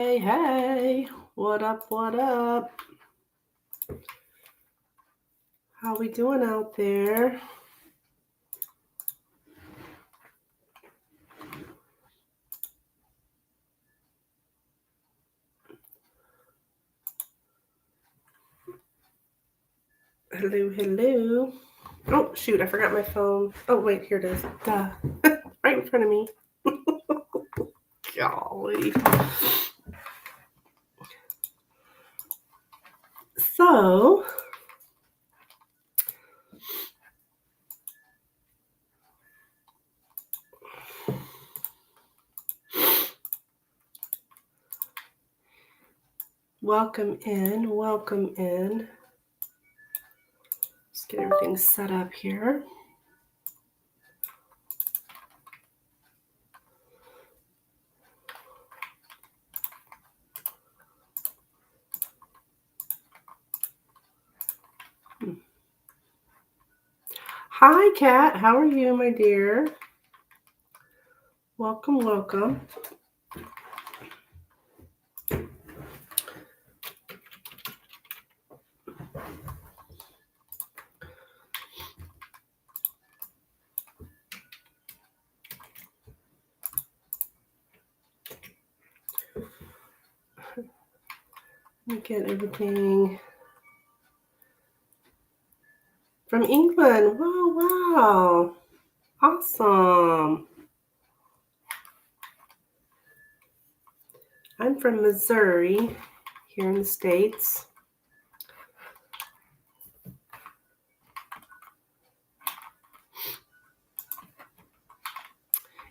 Hey, hey, what up, what up? How we doing out there? Hello, hello. Oh, shoot, I forgot my phone. Oh, wait, here it is. Duh. Right in front of me. Golly. So, welcome in, welcome in. Just get everything set up here. Hi, Kat. How are you, my dear? Welcome, welcome. Let me get everything from England. Wow, wow. Awesome. I'm from Missouri, here in the States.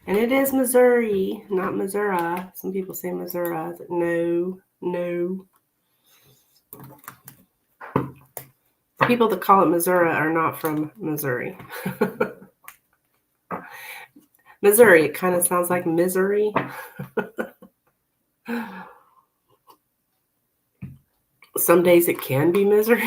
And it is Missouri, not Missouri. Some people say Missouri. No, no. The people that call it Missouri are not from Missouri. Missouri, it kind of sounds like misery. Some days it can be misery.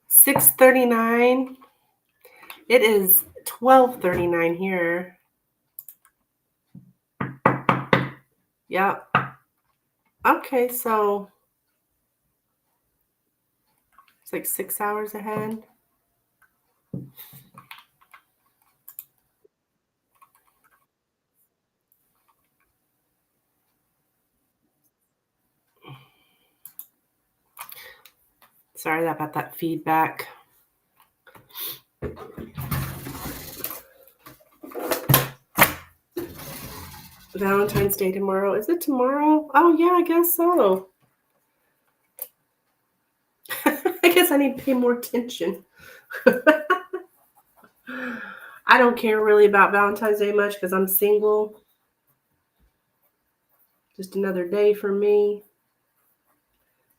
6:39. It is 12:39 here. Yep. Okay, so it's like 6 hours ahead. Sorry about that feedback. Valentine's Day tomorrow. Is it tomorrow? Oh, yeah, I guess so. I guess I need to pay more attention. I don't care really about Valentine's Day much because I'm single. Just another day for me.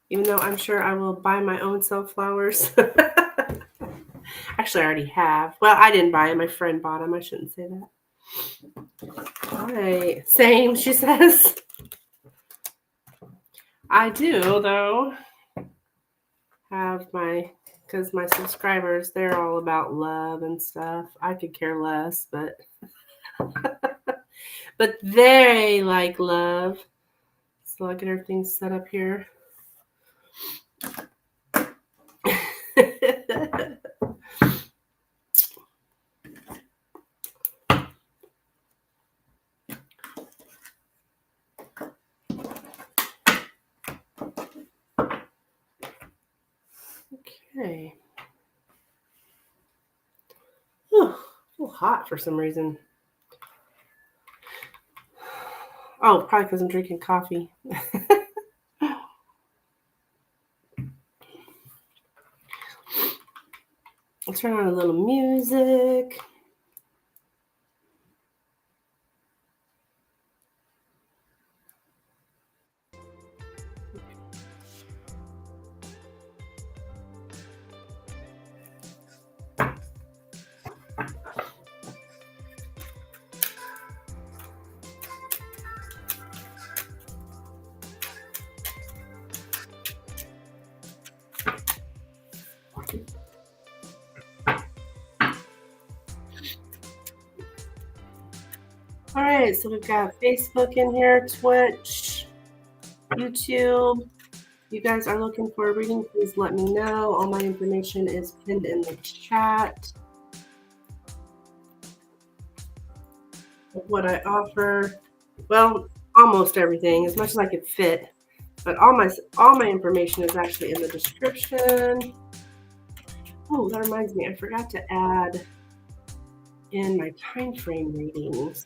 Even though I'm sure I will buy my own self flowers. Actually, I already have. Well, I didn't buy them. My friend bought them. I shouldn't say that. All right. Same, she says. I do, though, have because my subscribers, they're all about love and stuff. I could care less, but but they like love. So I'll get everything set up here. Okay. Whew, a little hot for some reason. Oh, probably because I'm drinking coffee. I'll turn on a little music. All right, so we've got Facebook in here, Twitch, YouTube. You guys are looking for a reading, please let me know. All my information is pinned in the chat of what I offer. Well, almost everything, as much as I could fit. But all my information is actually in the description. Oh, that reminds me, I forgot to add in my time frame readings.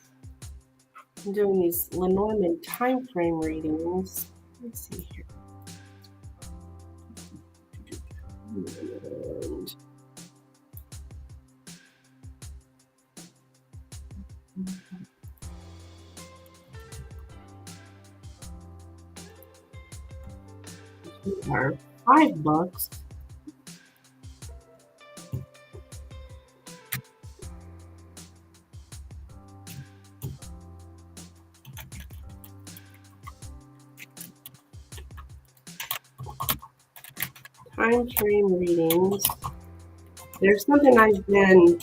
I'm doing these Lenormand time frame readings. Let's see here. And these are $5. Time frame readings. There's something I've been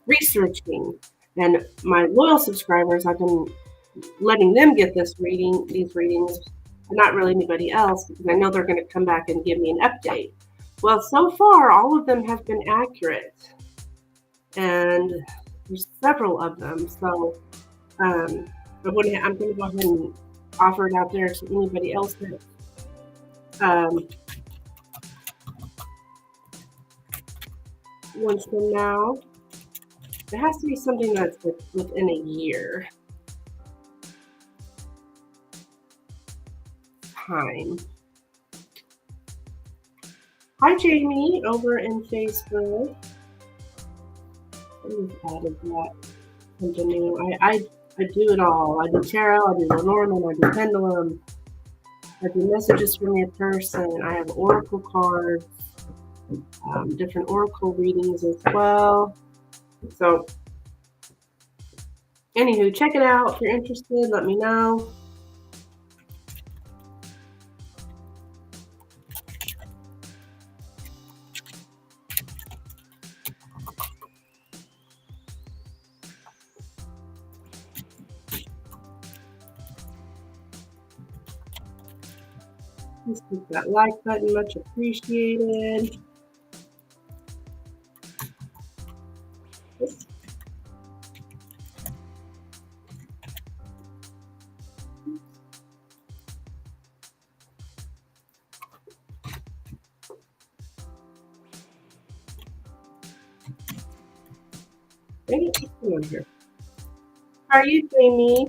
researching, and my loyal subscribers, I've been letting them get these readings, and not really anybody else, because I know they're going to come back and give me an update. Well, so far, all of them have been accurate, and there's several of them. So I'm going to go ahead and offer it out there to anybody else that wants them now. It has to be something that's within a year time. Hi, Jamie, over in Facebook. I just added that something new. I do it all. I do tarot, I do Lenormand, I do Pendulum, I do messages from your person. I have oracle cards, different oracle readings as well. So, anywho, check it out. If you're interested, let me know. Please click that like button, much appreciated. Maybe it's on here. How are you, Jamie?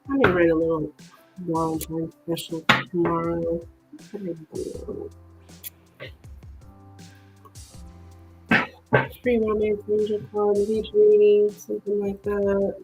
I'm gonna write a little Valentine's special tomorrow. Free romance angel card, beach reading, something like that.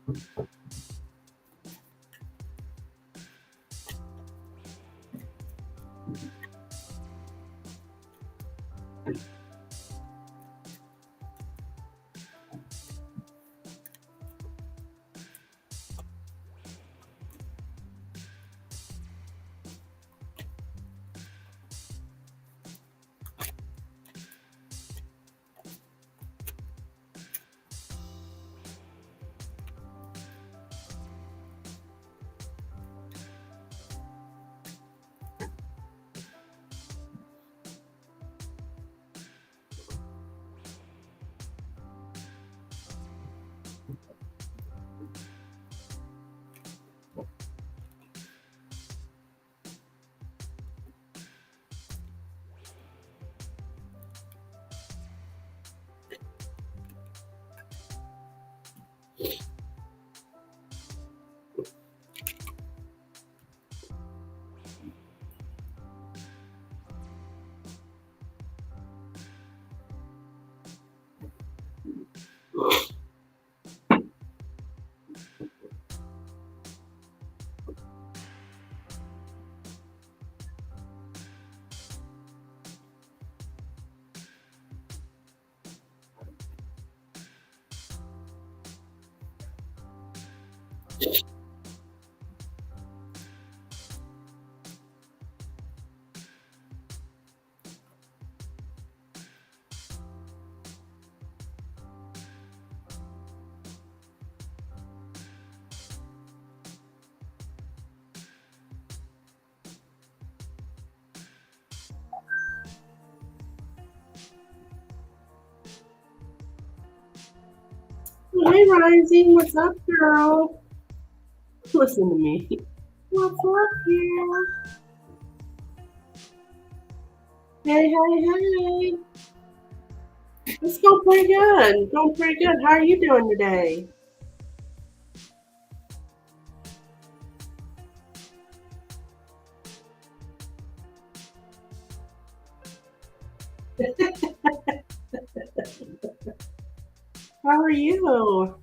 Hey, Rising, what's up, girl? Listen to me. What's up, here? Hey, hey, hey. It's going pretty good. Going pretty good. How are you doing today? How are you?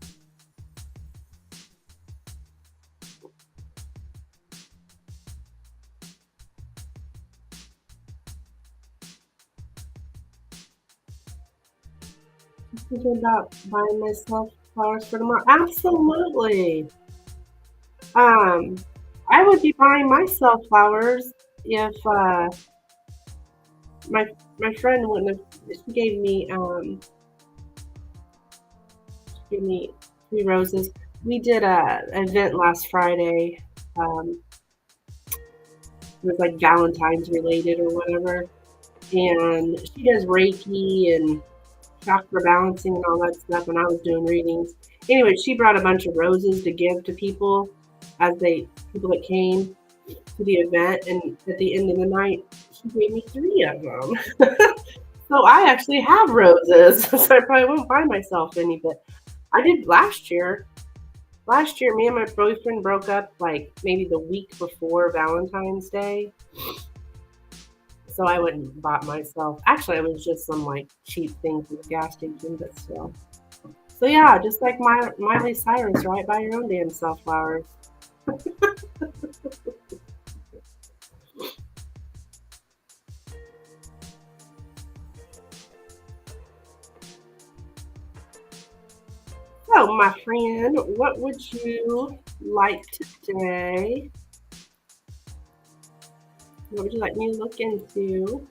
Thinking about buying myself flowers for tomorrow. Absolutely. Um, I would be buying myself flowers if my my friend wouldn't have. She gave me 3 roses. We did a event last Friday. It was like Valentine's related or whatever, and she does Reiki and chakra balancing and all that stuff. And I was doing readings. Anyway, she brought a bunch of roses to give to people people that came to the event, and at the end of the night, she gave me 3 of them. So I actually have roses. So I probably won't buy myself any, but I did last year. Last year, me and my boyfriend broke up like maybe the week before Valentine's Day. So I went and bought myself. Actually, it was just some like cheap things at the gas station, but still. So yeah, just like Miley Cyrus, right? Buy your own damn self flowers. So, my friend, what would you like today? What would you like me to look into?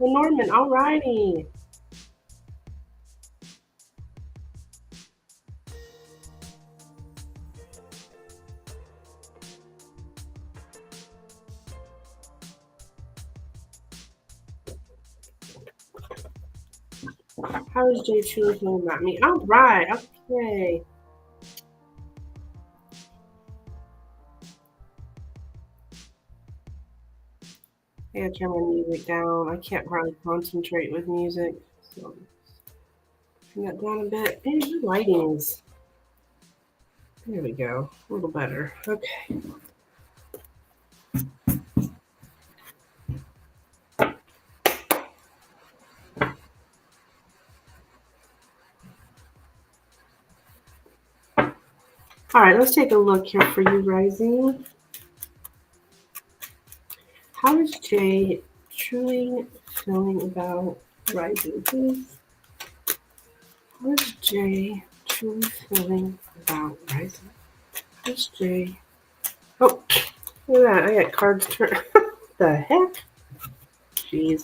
Lenormand, alrighty. How is Jay truly feeling about me? Alright, okay. I gotta turn my music down. I can't hardly concentrate with music. So turn that down a bit. And the lighting is, there we go. A little better. Okay. Alright, let's take a look here for you, Rising. How is Jay truly feeling about Rising, please? How is Jay truly feeling about Rising? How's Jay? Oh, look at that. I got cards turned. The heck? Jeez.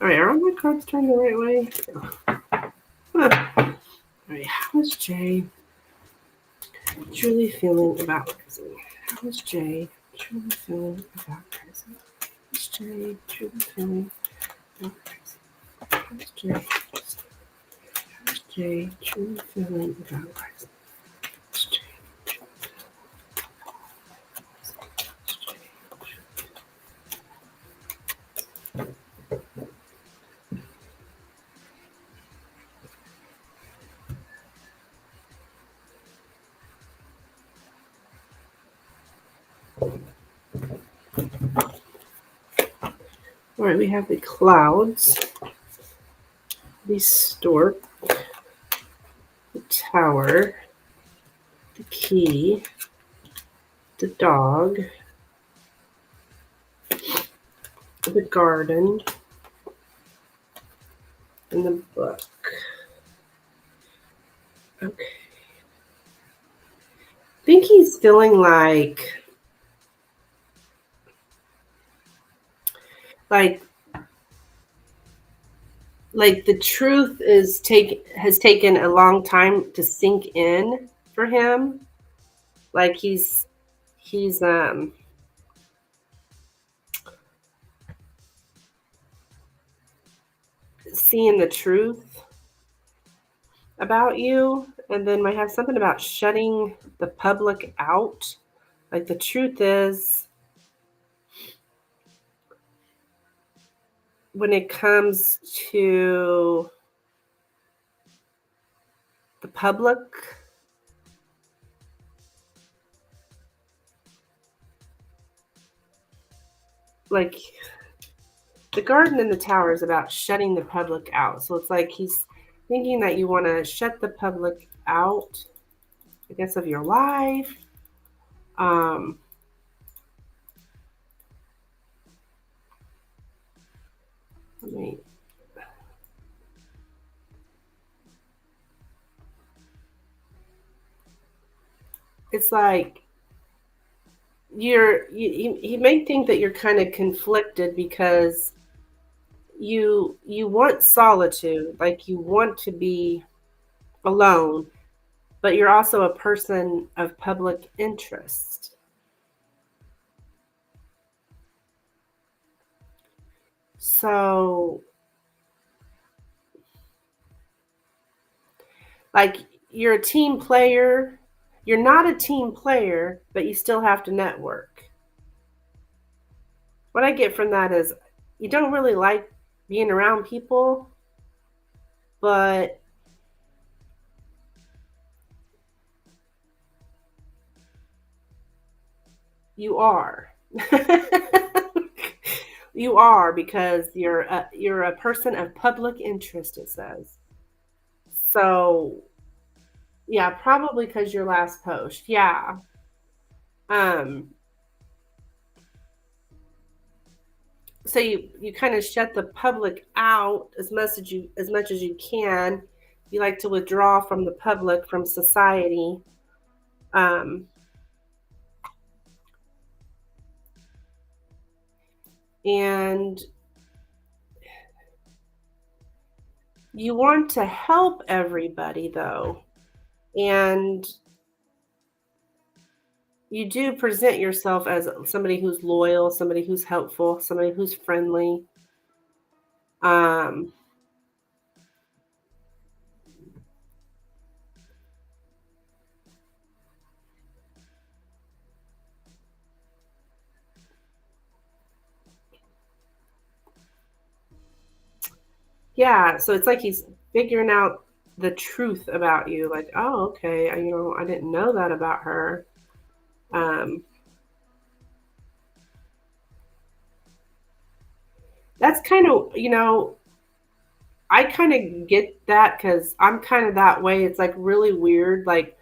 Alright, are all my cards turned the right way? Huh. Alright, how is Jay truly feeling about Rising? How is Jay truly feeling about Rising? How is Jay truly feeling about Rising? How is Jay? How's Jay truly feeling about Rising? How's Jay? All right, we have the clouds, the stork, the tower, the key, the dog, the garden, and the book. Okay. I think he's feeling like the truth has taken a long time to sink in for him. Like he's seeing the truth about you. And then might have something about shutting the public out. Like the truth is, when it comes to the public, like the garden and the tower is about shutting the public out. So it's like he's thinking that you want to shut the public out, I guess, of your life. Let me. It's like he may think that you're kind of conflicted because you want solitude, like you want to be alone, but you're also a person of public interest. So like you're a team player, you're not a team player, but you still have to network. What I get from that is you don't really like being around people, but you are. You are, because you're a person of public interest, it says. So yeah, probably because your last post. Yeah. Um so you kind of shut the public out as much as you can. You like to withdraw from the public, from society. Um and you want to help everybody though. And you do present yourself as somebody who's loyal, somebody who's helpful, somebody who's friendly. Um, yeah, so it's like he's figuring out the truth about you. Like, oh, okay, I didn't know that about her. Um, that's kind of, I kind of get that because I'm kind of that way. It's like really weird. Like,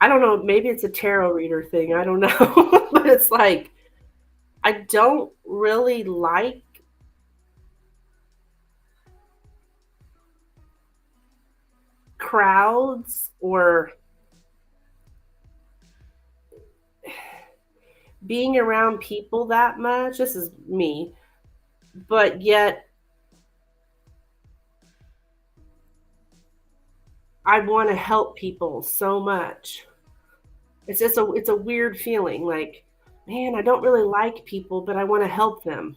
I don't know, maybe it's a tarot reader thing. I don't know. But it's like, I don't really like crowds or being around people that much. This is me. But yet, I want to help people so much. It's a weird feeling. Like, man, I don't really like people, but I want to help them.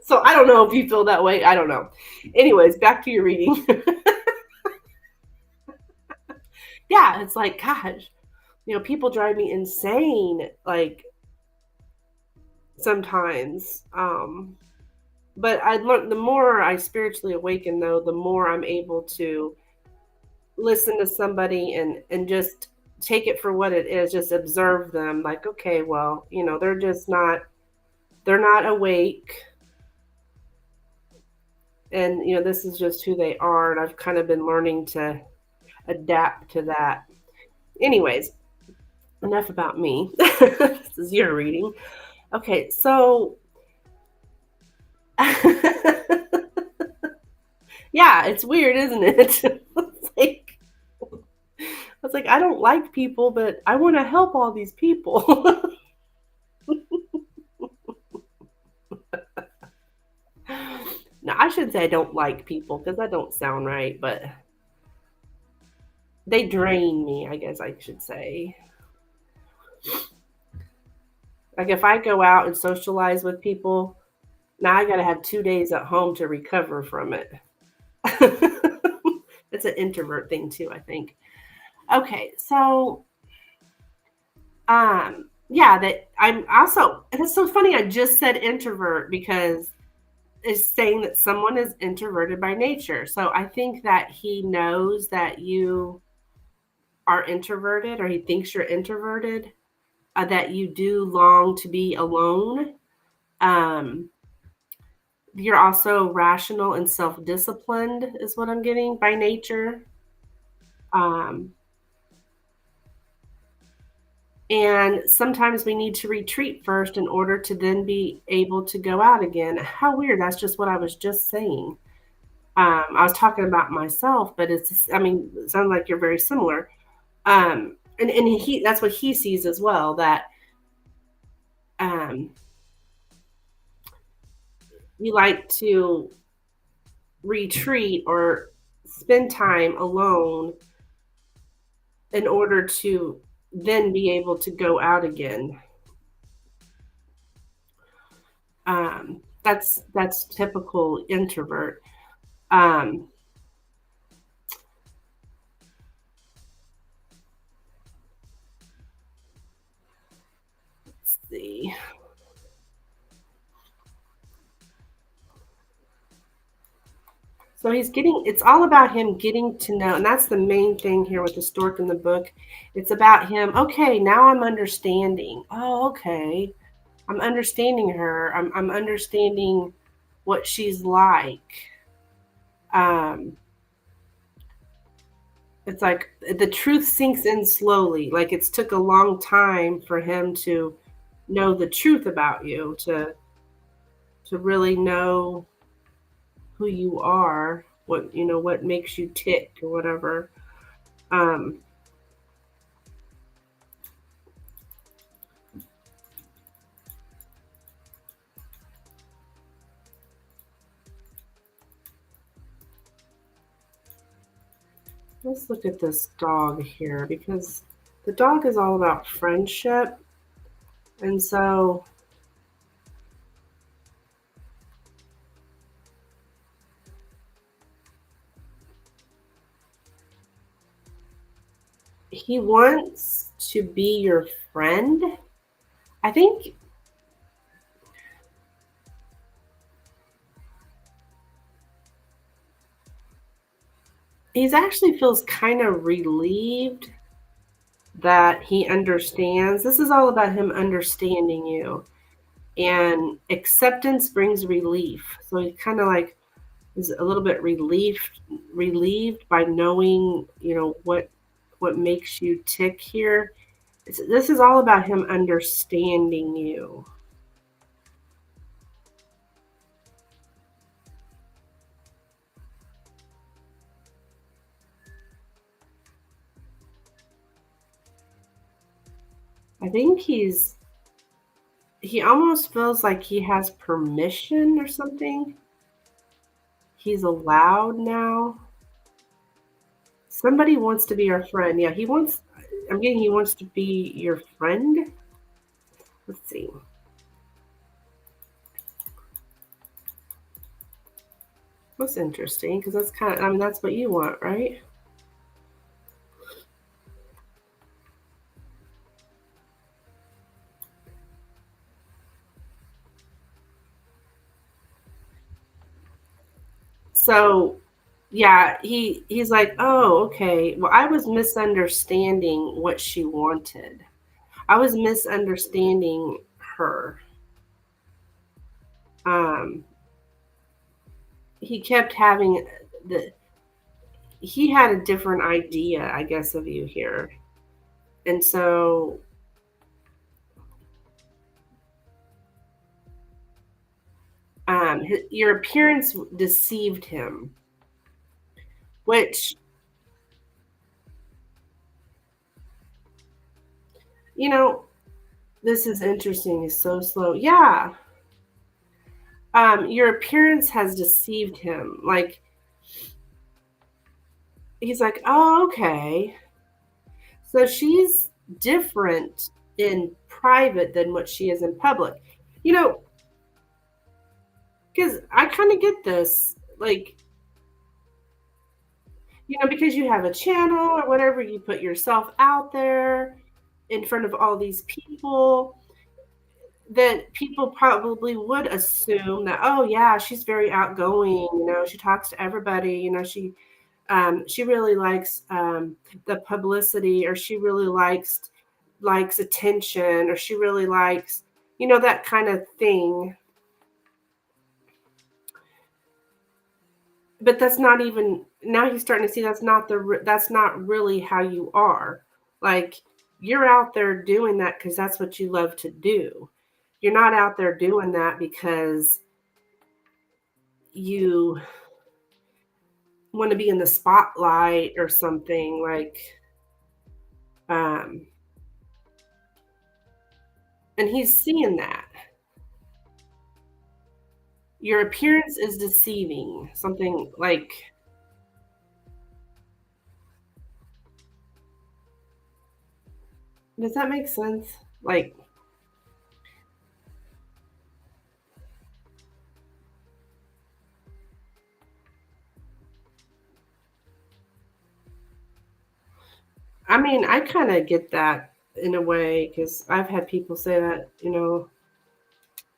So I don't know if you feel that way. I don't know. Anyways, back to your reading. Yeah, it's like, gosh, people drive me insane. Like sometimes. But I learned, the more I spiritually awaken, though, the more I'm able to listen to somebody and just take it for what it is. Just observe them. Like, okay, well, they're not awake, and this is just who they are. And I've kind of been learning to adapt to that. Anyways, enough about me. This is your reading. Okay, so yeah, it's weird, isn't it? It's like, was like, I don't like people, but I want to help all these people. No, I shouldn't say I don't like people because that don't sound right, but they drain me, I guess I should say. Like if I go out and socialize with people, now I got to have 2 days at home to recover from it. It's an introvert thing too, I think. Okay, so yeah, that I'm also, and it's so funny I just said introvert because it's saying that someone is introverted by nature. So I think that he knows that you are introverted or he thinks you're introverted, that you do long to be alone. Um, you're also rational and self-disciplined is what I'm getting by nature. Um, and sometimes we need to retreat first in order to then be able to go out again. How weird. That's just what I was just saying. I was talking about myself, but it's, I mean, it sounds like you're very similar. And he, that's what he sees as well, that um, you like to retreat or spend time alone in order to then be able to go out again. That's typical introvert. Um, let's see. So he's getting, it's all about him getting to know, and that's the main thing here with the stork in the book. It's about him, okay, now I'm understanding. Oh, okay. I'm understanding her. I'm understanding what she's like. Um, it's like the truth sinks in slowly. Like it's took a long time for him to know the truth about you, to really know who you are, what you know, what makes you tick or whatever. Um, let's look at this dog here because the dog is all about friendship, and so he wants to be your friend. I think he's actually feels kind of relieved that he understands. This is all about him understanding you. And acceptance brings relief. So he kind of like is a little bit relieved by knowing, you know, what makes you tick here. This is all about him understanding you. I think he almost feels like he has permission or something. He's allowed now. Somebody wants to be our friend. Yeah, he wants, I'm getting he wants to be your friend. Let's see. That's interesting because that's kind of, I mean, that's what you want, right? So, yeah, he's like, "Oh, okay. Well, I was misunderstanding what she wanted. I was misunderstanding her." Um, he kept having the he had a different idea, I guess, of you here. And so your appearance deceived him, which You know, this is interesting. He's so slow. Yeah. Your appearance has deceived him. Like, he's like, oh, okay. So she's different in private than what she is in public. You know, because I kind of get this. Like, because you have a channel or whatever, you put yourself out there in front of all these people, that people probably would assume that, oh yeah, she's very outgoing, she talks to everybody, she really likes the publicity, or she really likes attention, or she really likes, that kind of thing. But that's not even, now he's starting to see that's not really how you are. Like, you're out there doing that because that's what you love to do. You're not out there doing that because you want to be in the spotlight or something. Like, um and he's seeing that your appearance is deceiving, something like. Does that make sense? Like, I mean, I kind of get that in a way, because I've had people say that,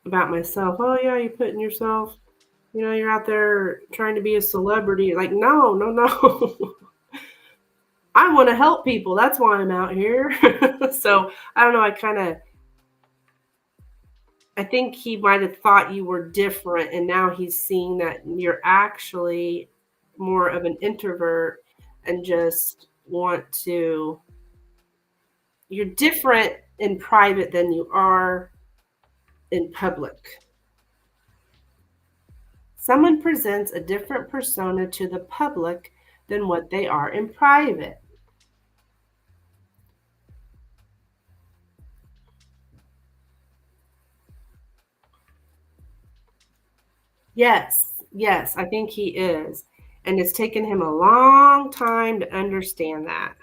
about myself. Oh yeah, you putting yourself, you're out there trying to be a celebrity. Like, no, no, no. I want to help people. That's why I'm out here. So I don't know. I think he might have thought you were different, and now he's seeing that you're actually more of an introvert and just want to. You're different in private than you are in public. Someone presents a different persona to the public than what they are in private. Yes, yes, I think he is. And it's taken him a long time to understand that.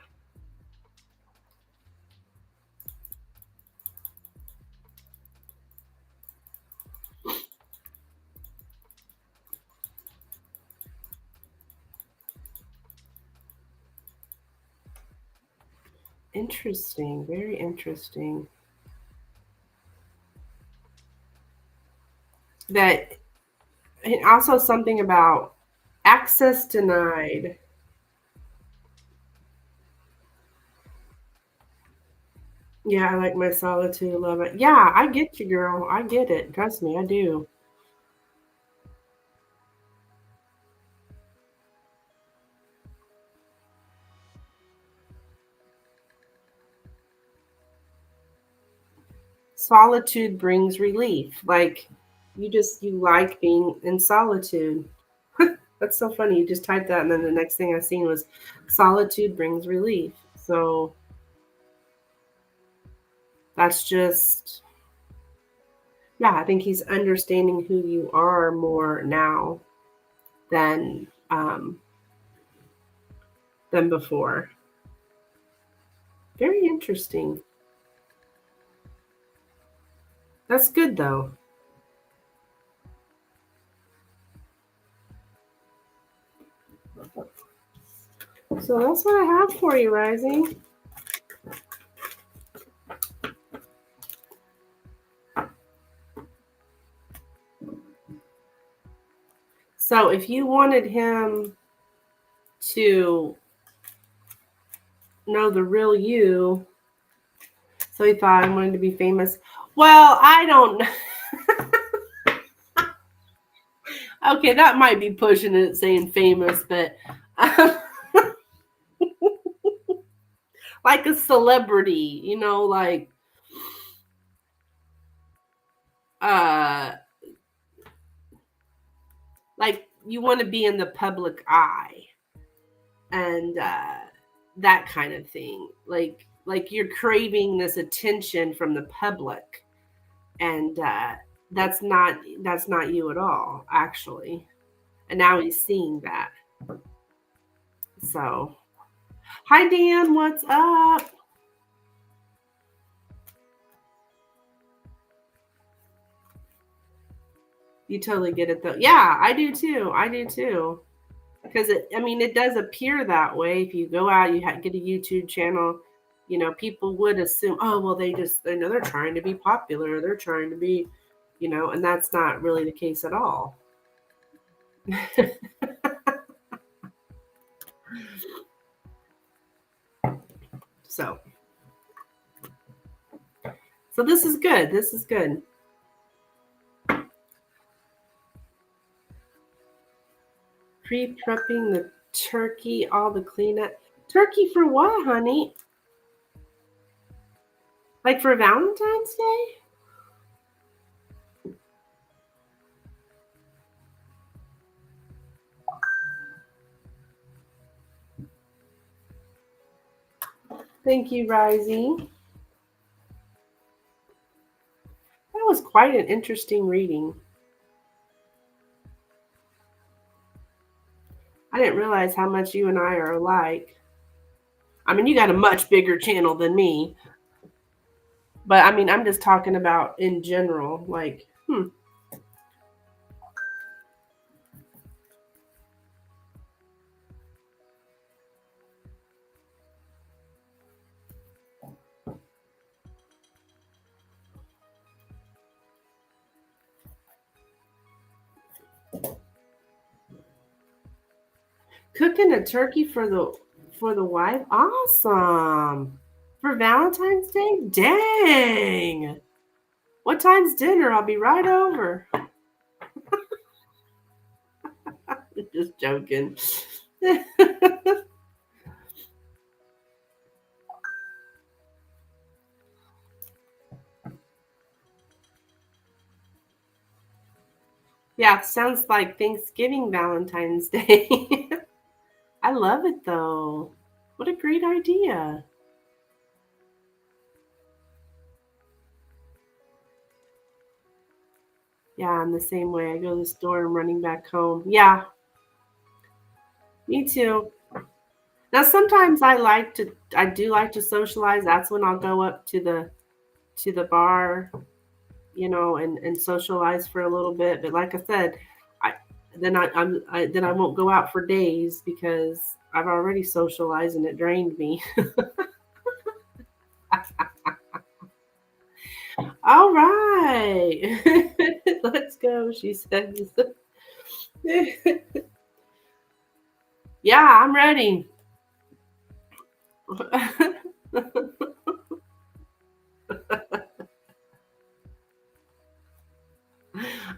Interesting, very interesting. That, and also something about access denied. Yeah, I like my solitude, love it. Yeah, I get you, girl. I get it. Trust me, I do. Solitude brings relief. Like, you like being in solitude. That's so funny. You just typed that, and then the next thing I seen was solitude brings relief. So that's just, yeah, I think he's understanding who you are more now than than before. Very interesting. That's good though. So that's what I have for you, Rising. So if you wanted him to know the real you, so he thought I wanted to be famous. Well, I don't. Okay, that might be pushing it, saying famous, but like a celebrity, uh, like you want to be in the public eye, and that kind of thing. Like you're craving this attention from the public, and that's not you at all, actually. And now he's seeing that. So, hi Dan, what's up? You totally get it though. Yeah, I do too. I do too. Because it does appear that way. If you go out, you get a YouTube channel, people would assume, oh, well, they know they're trying to be popular. They're trying to be, and that's not really the case at all. So this is good. This is good. Pre-prepping the turkey, all the cleanup. Turkey for what, honey? Like for Valentine's Day? Thank you, Rising. That was quite an interesting reading. I didn't realize how much you and I are alike. I mean, you got a much bigger channel than me. But I mean, I'm just talking about in general. Like, cooking a turkey for the wife? Awesome. For Valentine's Day? Dang. What time's dinner? I'll be right over. Just joking. Yeah, sounds like Thanksgiving, Valentine's Day. I love it though. What a great idea. Yeah, I'm the same way. I go to the store and running back home. Yeah, me too. Now sometimes I do like to socialize. That's when I'll go up to the bar, and socialize for a little bit. But like I said, then I won't go out for days because I've already socialized and it drained me. All right. Let's go, she says. Yeah, I'm ready.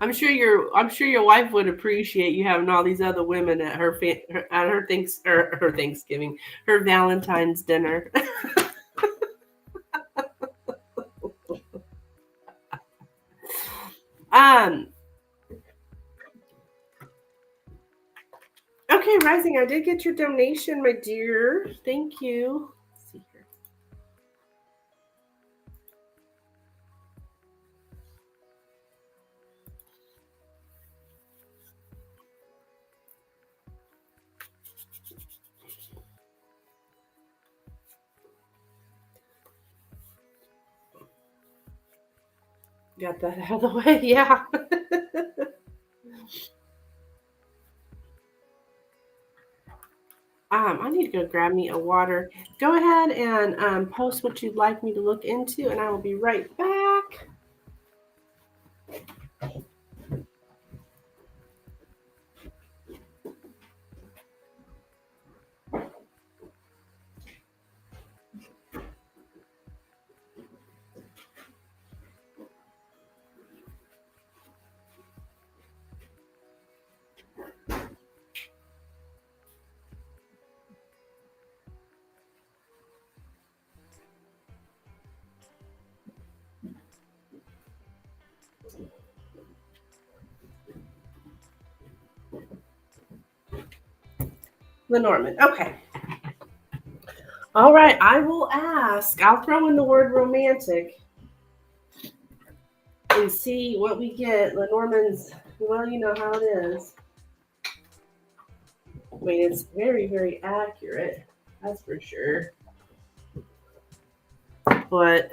I'm sure your wife would appreciate you having all these other women at her her Thanksgiving, her Valentine's dinner. Okay, Rising, I did get your donation, my dear. Thank you. Let's see here. Got that out of the way. Yeah. I need to go grab me a water. Go ahead and post what you'd like me to look into, and I will be right back. Lenormand. Okay. All right, I will ask. I'll throw in the word romantic and see what we get. Lenormand's, well, you know how it is. I mean, it's very, very accurate. That's for sure. But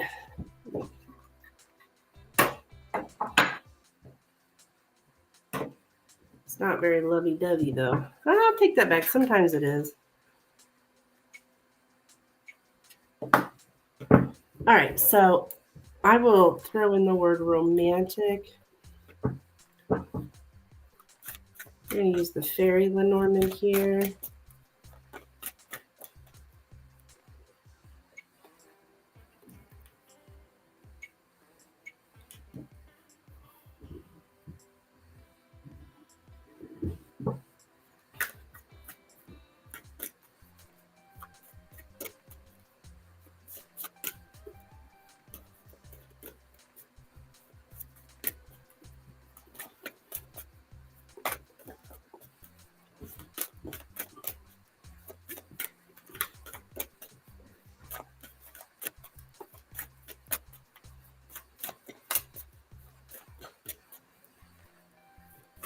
it's not very lovey-dovey, though. I'll take that back. Sometimes it is. All right, so I will throw in the word romantic. I'm going to use the fairy Lenormand here.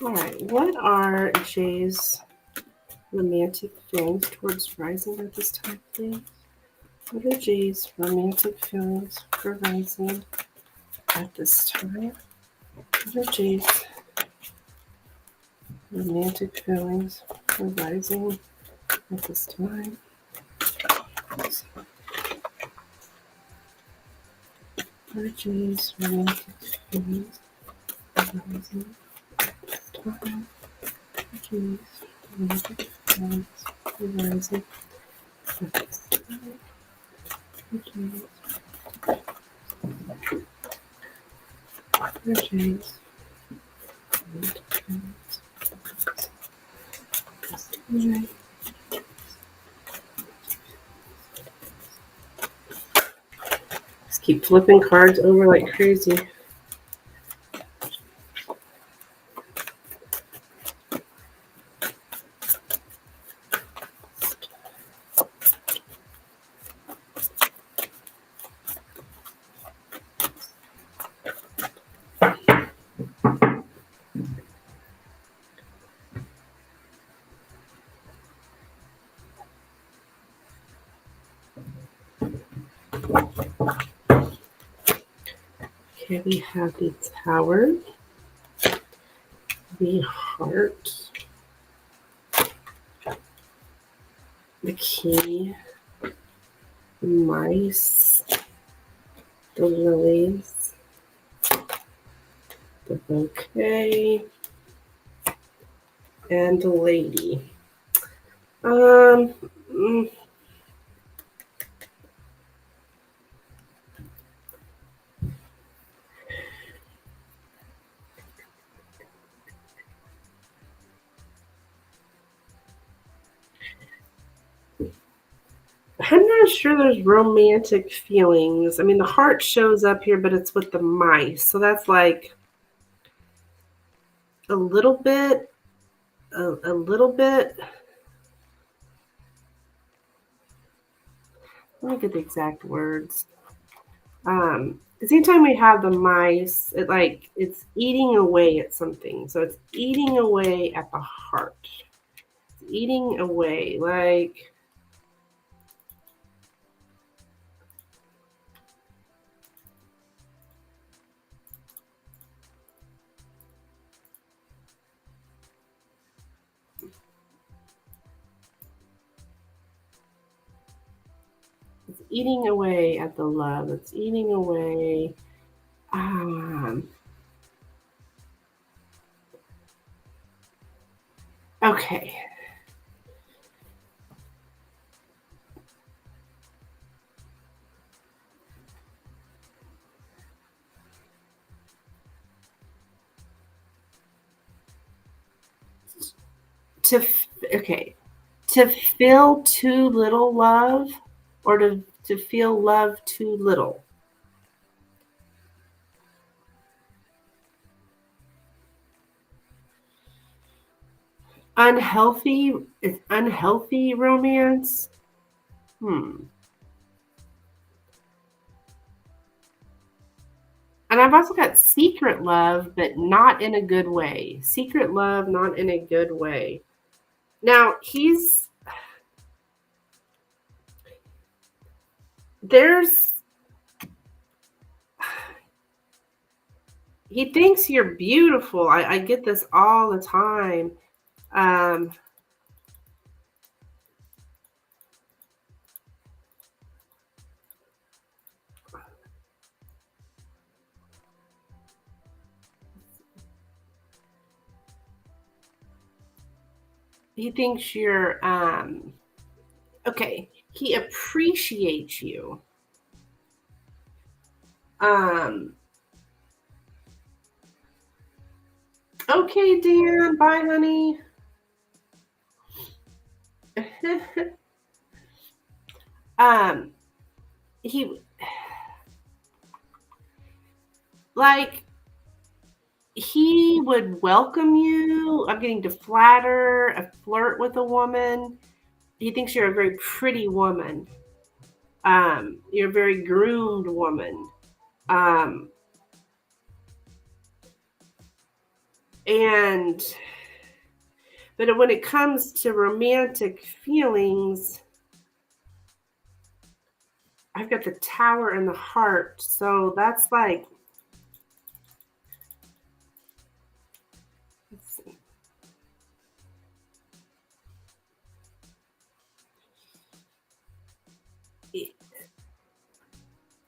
All right, what are Jay's romantic feelings towards rising at this time, please? What are Jay's romantic feelings for rising at this time? What are Jay's romantic feelings for rising at this time? What are Jay's romantic feelings for rising at this time? What are Jay's romantic feelings for rising at this time? What are Jay's romantic feelings for rising at this time? Just keep flipping cards over like crazy. Okay, we have the Tower, the Heart, the Key, the Mice, the Lilies, the Bouquet, and the Lady. Mm, I'm not sure there's romantic feelings. I mean, the heart shows up here, but it's with the mice. So that's like a little bit, a little bit. Let me get the exact words. Because anytime we have the mice, it's eating away at something. So it's eating away at the heart. It's eating away, like it's eating away at the love. It's eating away. Okay. Okay. To feel too little love, or to feel love too little. Unhealthy romance. And I've also got secret love, but not in a good way. Secret love, not in a good way. Now, he thinks you're beautiful. I get this all the time. He thinks you're okay. He appreciates you. Okay, Dan. Bye, honey. He like he would welcome you. I'm getting to flirt with a woman. He thinks you're a very pretty woman. You're a very groomed woman. But when it comes to romantic feelings, I've got the Tower and the Heart. So that's like, let's see.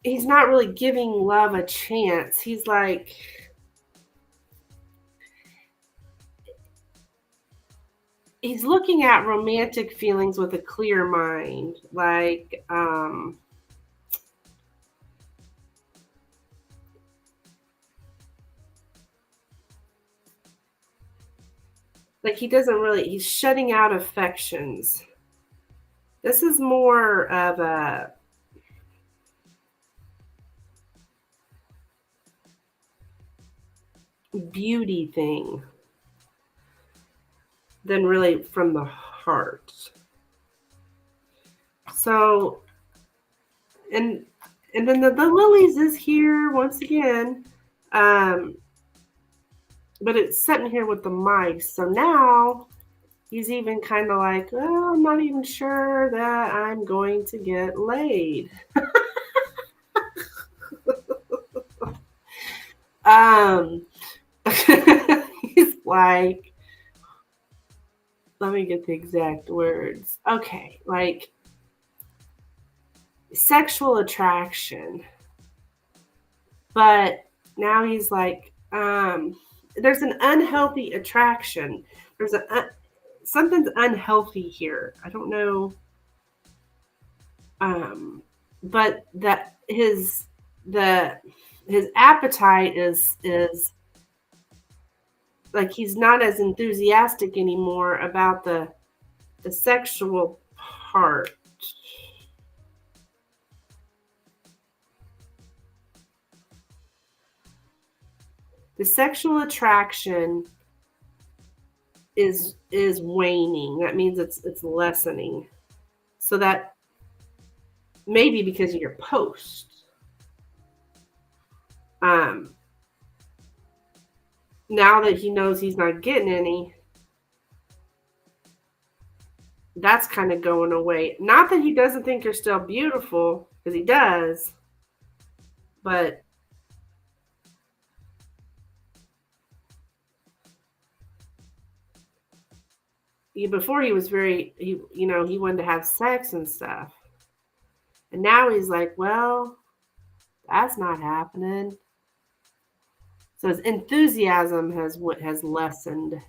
He's not really giving love a chance. He's like, he's looking at romantic feelings with a clear mind. Like, he's shutting out affections. This is more of a beauty thing than really from the heart. So, and then the lilies is here once again, but it's sitting here with the mice. So now he's even kind of like, well, I'm not even sure that I'm going to get laid. He's like, let me get the exact words. Okay, like sexual attraction. But now he's like, there's an unhealthy attraction. There's something's unhealthy here. I don't know. But that his appetite is like he's not as enthusiastic anymore about the sexual part. The sexual attraction is waning. That means it's lessening. So that maybe because of your post. Now that he knows he's not getting any, that's kind of going away. Not that he doesn't think you're still beautiful, because he does, but before he was he wanted to have sex and stuff. And now he's like, well, that's not happening. So his enthusiasm has lessened.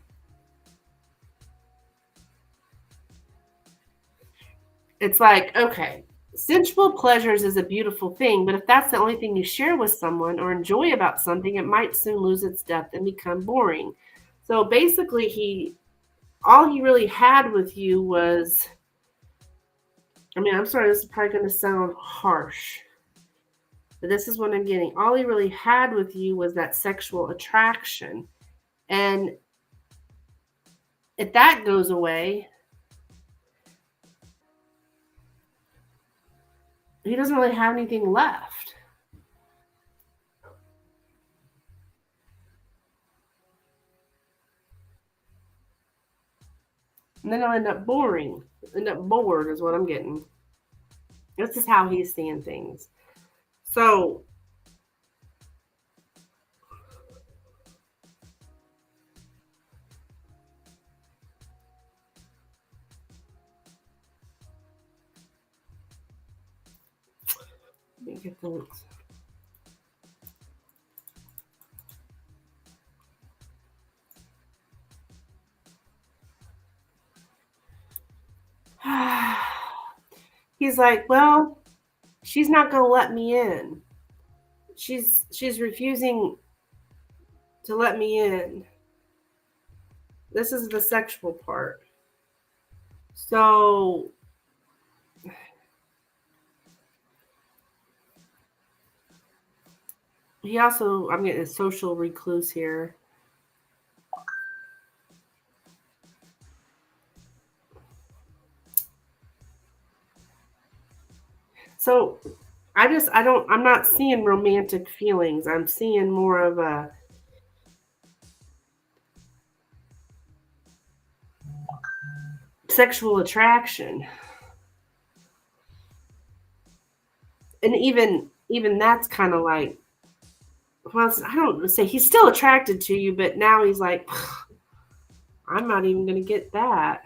It's like, okay, sensual pleasures is a beautiful thing, but if that's the only thing you share with someone or enjoy about something, it might soon lose its depth and become boring. So basically, all he really had with you was, I mean, I'm sorry, this is probably going to sound harsh, but this is what I'm getting. All he really had with you was that sexual attraction. And if that goes away, he doesn't really have anything left. And then I'll end up boring. End up bored is what I'm getting. This is how he's seeing things. So let me get the he's like, well, she's not gonna let me in. She's refusing to let me in. This is the sexual part. So he also, I'm getting a social recluse here. So I'm not seeing romantic feelings. I'm seeing more of a sexual attraction. And even that's kind of like, well, I don't say he's still attracted to you, but now he's like, I'm not even going to get that.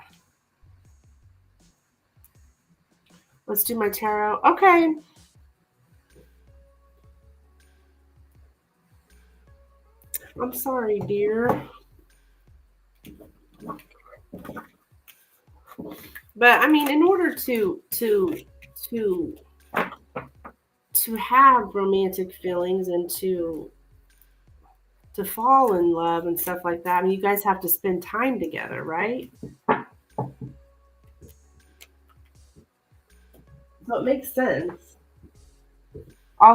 Let's do my tarot. Okay. I'm sorry, dear. But I mean, in order to have romantic feelings and to fall in love and stuff like that, I mean, you guys have to spend time together, right? So it makes sense.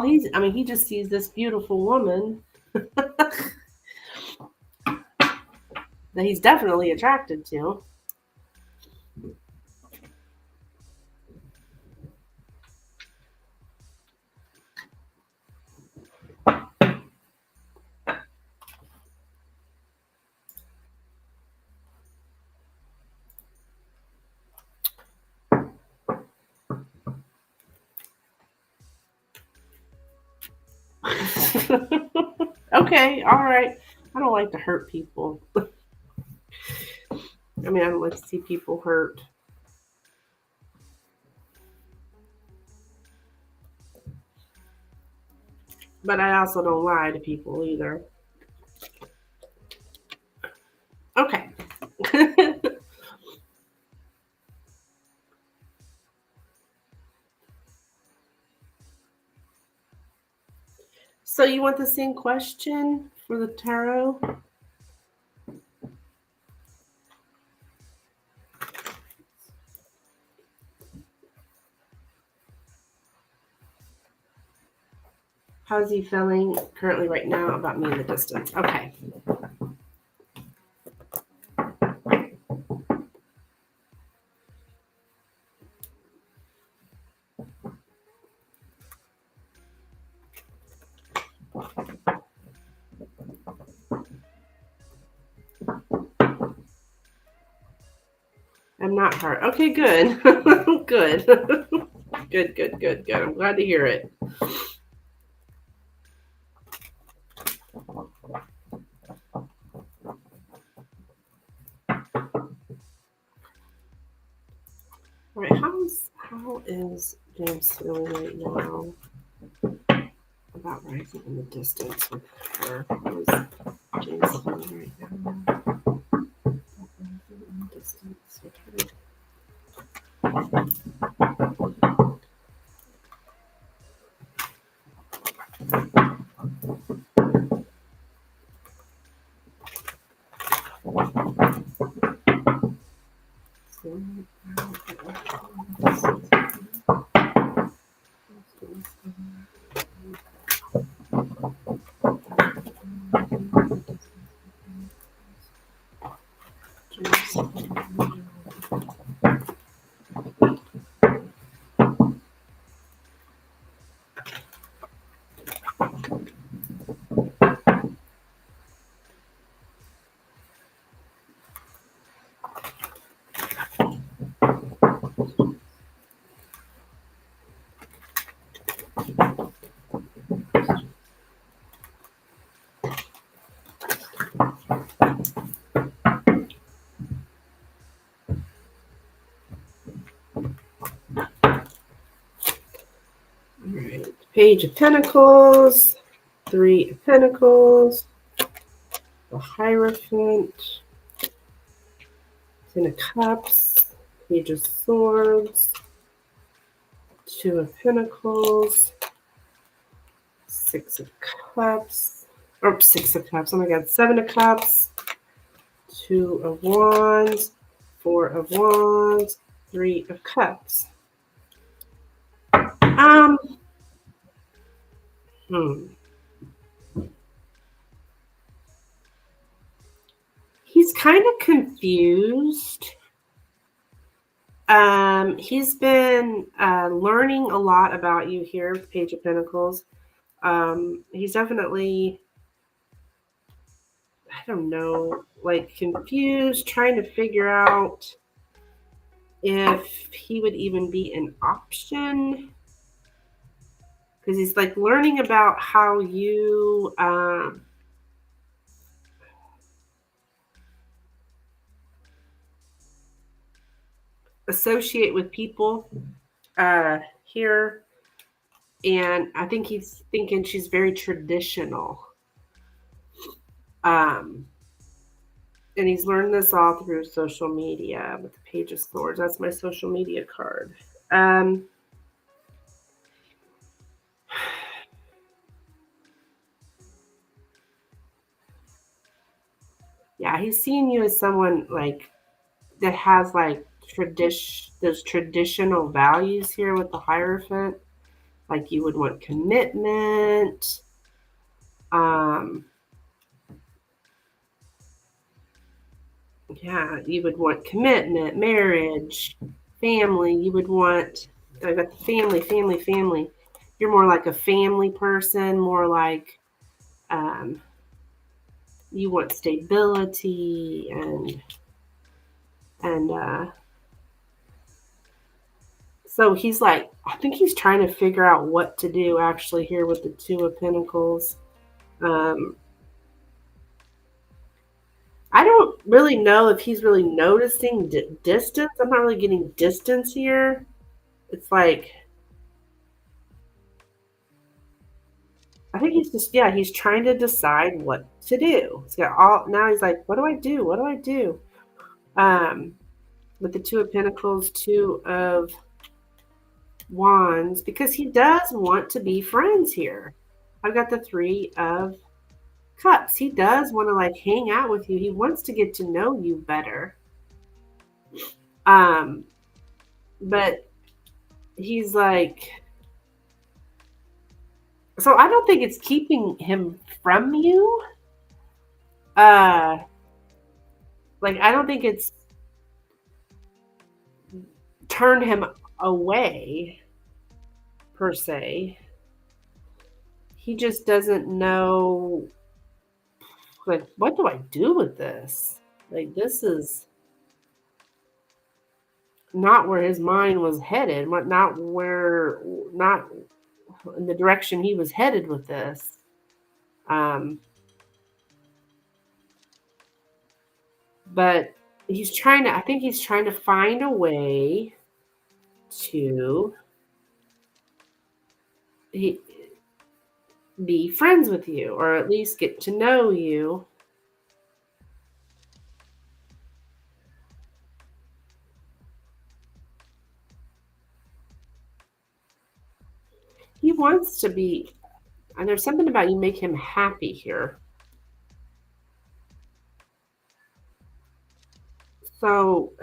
He just sees this beautiful woman that he's definitely attracted to. Okay, all right. I don't like to hurt people. I mean, I don't like to see people hurt. But I also don't lie to people either. Okay. So you want the same question for the tarot? How's he feeling currently right now about me in the distance? Okay. I'm not hurt. Okay, good. Good. Good. I'm glad to hear it. All right, how is James feeling right now about rising in the distance with her? How is James feeling right now? Rising in the distance with her. All right. Page of Pentacles, Three of Pentacles, the Hierophant, Ten of Cups, Page of Swords, Two of Pentacles, Six of Cups, or Six of Cups, oh my God, Seven of Cups, Two of Wands, Four of Wands, Three of Cups. Hmm. He's kind of confused. He's been learning a lot about you here, Page of Pentacles. He's definitely, I don't know, like confused, trying to figure out if he would even be an option. Because he's like learning about how you associate with people here. And I think he's thinking she's very traditional. And he's learned this all through social media with the Page of Swords. That's my social media card. Yeah, he's seeing you as someone like that has like those traditional values here with the Hierophant. Like you would want commitment. Yeah, you would want commitment, marriage, family. You would want, I got the family. You're more like a family person, more like you want stability and so he's like, I think he's trying to figure out what to do actually here with the Two of Pentacles. I don't really know if he's really noticing distance. I'm not really getting distance here. It's like, I think he's just, yeah, he's trying to decide what to do. He's got all, now he's like, what do I do? What do I do? With the Two of Pentacles, Two of Wands, because he does want to be friends here. I've got the Three of Cups. He does want to like hang out with you. He wants to get to know you better. But he's like, so I don't think it's keeping him from you. Like I don't think it's turned him away per se. He just doesn't know, like, what do I do with this? Like, this is not where his mind was headed, not in the direction he was headed with this. But I think he's trying to find a way to be friends with you, or at least get to know you. He wants to be, and there's something about you make him happy here. So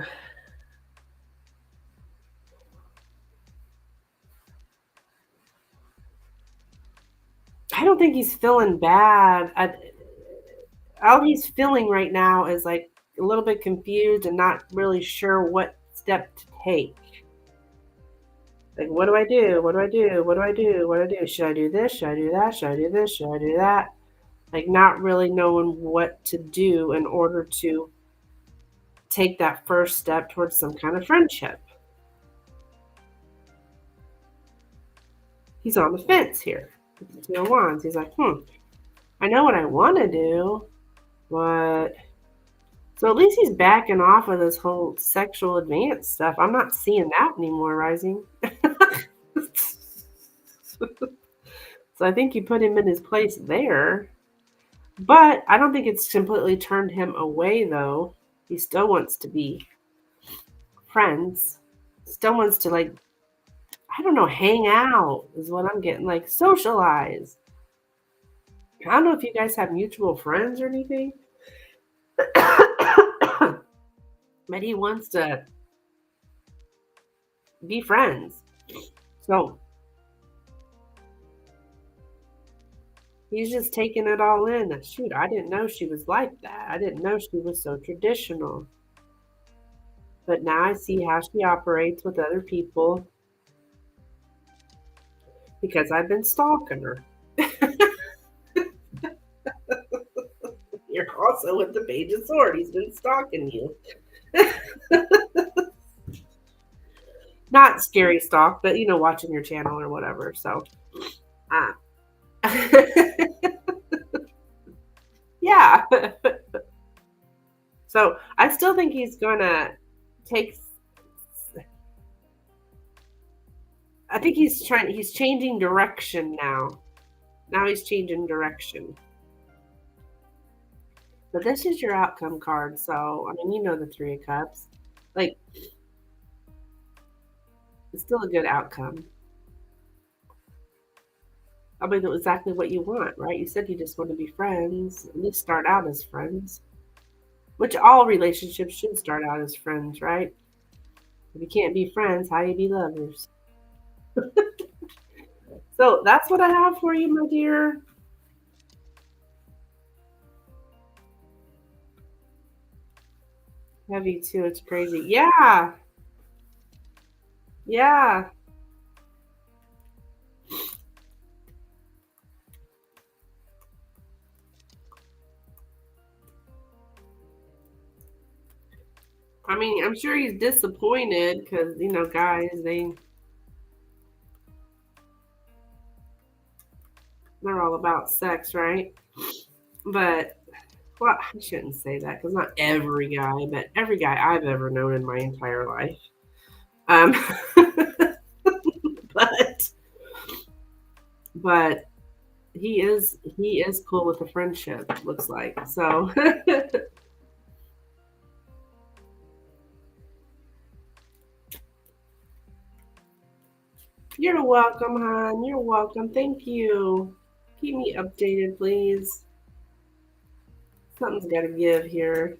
I don't think he's feeling bad. All he's feeling right now is like a little bit confused and not really sure what step to take. Like, what do I do? What do I do? What do I do? What do I do? Should I do this? Should I do that? Should I do this? Should I do that? Like, not really knowing what to do in order to take that first step towards some kind of friendship. He's on the fence here. Two of Wands. He's like, I know what I want to do, but so at least he's backing off of this whole sexual advance stuff. I'm not seeing that anymore, Rising. So I think you put him in his place there. But I don't think it's completely turned him away, though. He still wants to be friends. Still wants to, like, I don't know, hang out is what I'm getting. Like, socialize. I don't know if you guys have mutual friends or anything. But he wants to be friends. So he's just taking it all in. Shoot, I didn't know she was like that. I didn't know she was so traditional. But now I see how she operates with other people because I've been stalking her. You're also with the Page of Swords. He's been stalking you. Not scary stalk, but watching your channel or whatever. So, yeah. So I still think he's gonna take. I think he's changing direction now. Now he's changing direction. But this is your outcome card, so I mean, the Three of Cups. Like, it's still a good outcome. I mean, it's exactly what you want, right? You said you just want to be friends. At least start out as friends. Which all relationships should start out as friends, right? If you can't be friends, how you be lovers? So that's what I have for you, my dear. Heavy too, it's crazy. Yeah. Yeah. I mean, I'm sure he's disappointed because, guys, they're all about sex, right? But, well, I shouldn't say that because not every guy, but every guy I've ever known in my entire life. Um, but he is cool with the friendship, looks like. So you're welcome, hon. You're welcome. Thank you. Keep me updated, please. Something's got to give here.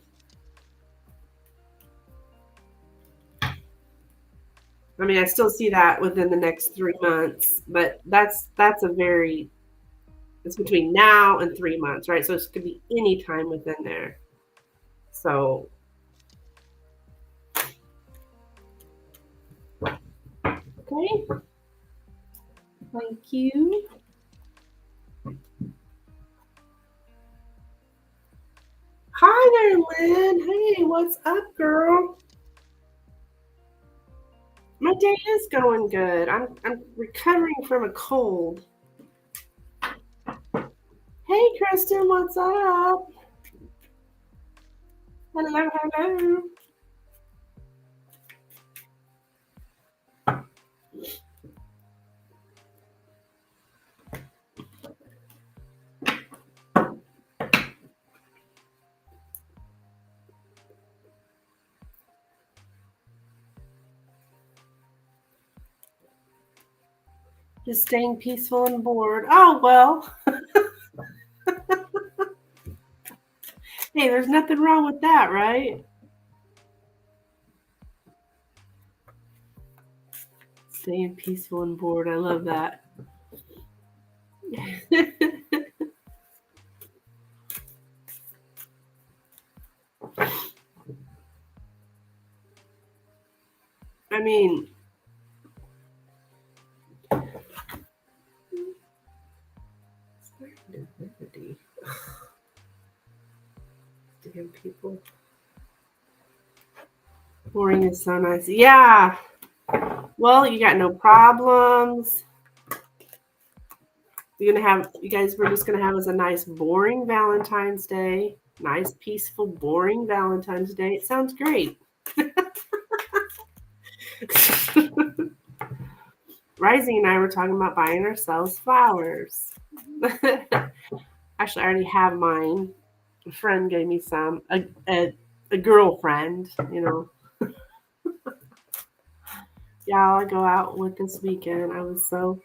I mean, I still see that within the next 3 months, but that's it's between now and 3 months, right? So it could be any time within there. So, okay. Thank you. Hi there, Lynn. Hey, what's up, girl? My day is going good. I'm recovering from a cold. Hey, Kristen, what's up? Hello, hello. Just staying peaceful and bored. Oh, well. Hey, there's nothing wrong with that, right? Staying peaceful and bored. I love that. I mean, damn people. Boring is so nice. Yeah. Well, you got no problems. You guys were just gonna have us a nice boring Valentine's Day. Nice, peaceful, boring Valentine's Day. It sounds great. Rising and I were talking about buying ourselves flowers. Actually, I already have mine. A friend gave me some. A girlfriend, you know. Yeah, I'll go out with this weekend. I was so.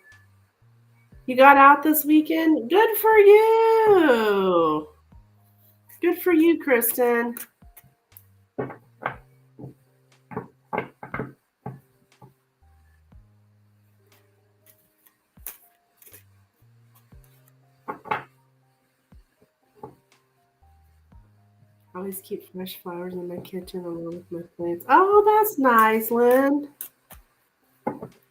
You got out this weekend? Good for you. Good for you, Kristen. I always keep fresh flowers in my kitchen along with my plants. Oh, that's nice, Lynn.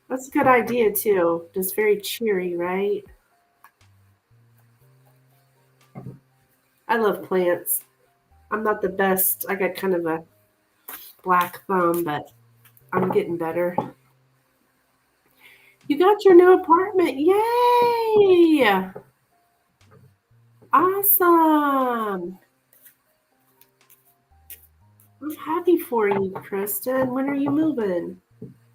That's a good idea, too. Just very cheery, right? I love plants. I'm not the best. I got kind of a black thumb, but I'm getting better. You got your new apartment. Yay! Awesome. I'm happy for you, Kristen. When are you moving?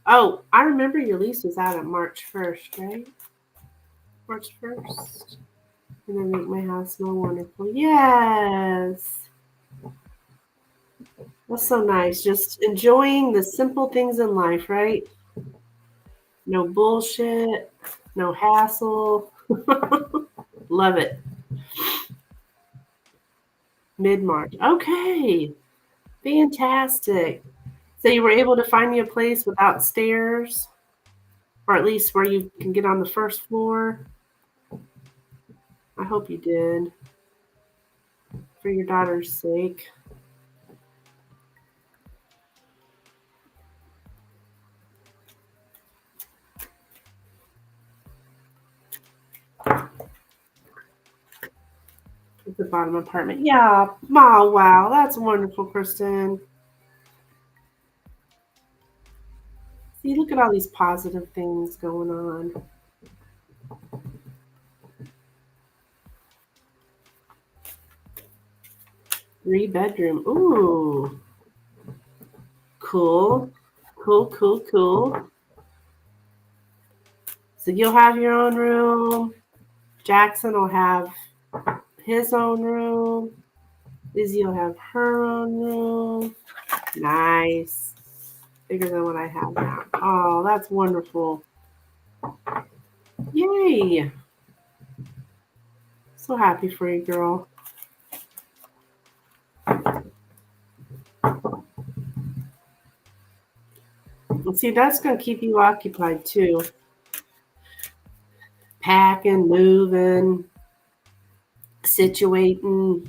Oh, I remember your lease was out on March 1st, right? March 1st. And then make my house smell wonderful. Yes. That's so nice. Just enjoying the simple things in life, right? No bullshit, no hassle. Love it. Mid-March. Okay. Fantastic. So you were able to find me a place without stairs, or at least where you can get on the first floor. I hope you did, for your daughter's sake. At the bottom apartment. Yeah. Oh, wow. That's wonderful, Kristen. See, look at all these positive things going on. 3-bedroom. Ooh. Cool. Cool, cool, cool. So you'll have your own room. Jackson will have his own room. Lizzie will have her own room. Nice. Bigger than what I have now. Oh, that's wonderful. Yay. So happy for you, girl. And see, that's going to keep you occupied too. Packing, moving, situating.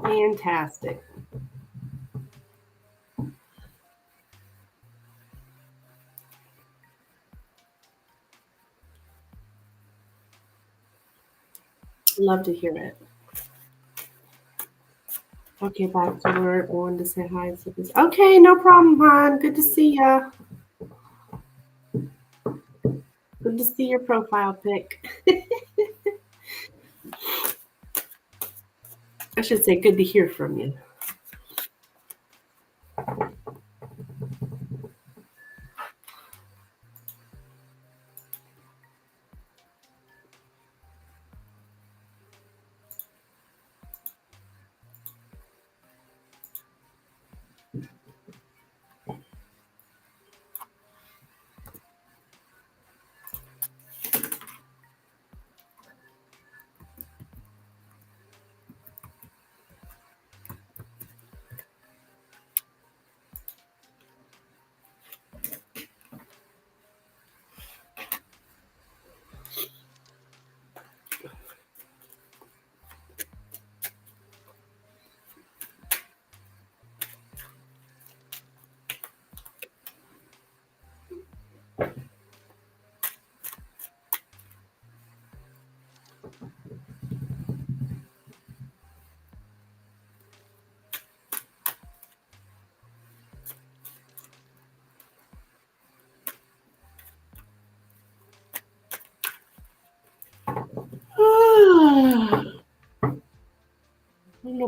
Fantastic. Love to hear it. Okay, back to work. I wanted to say hi. Okay, no problem, hon. Good to see ya. Good to see your profile pic. I should say good to hear from you.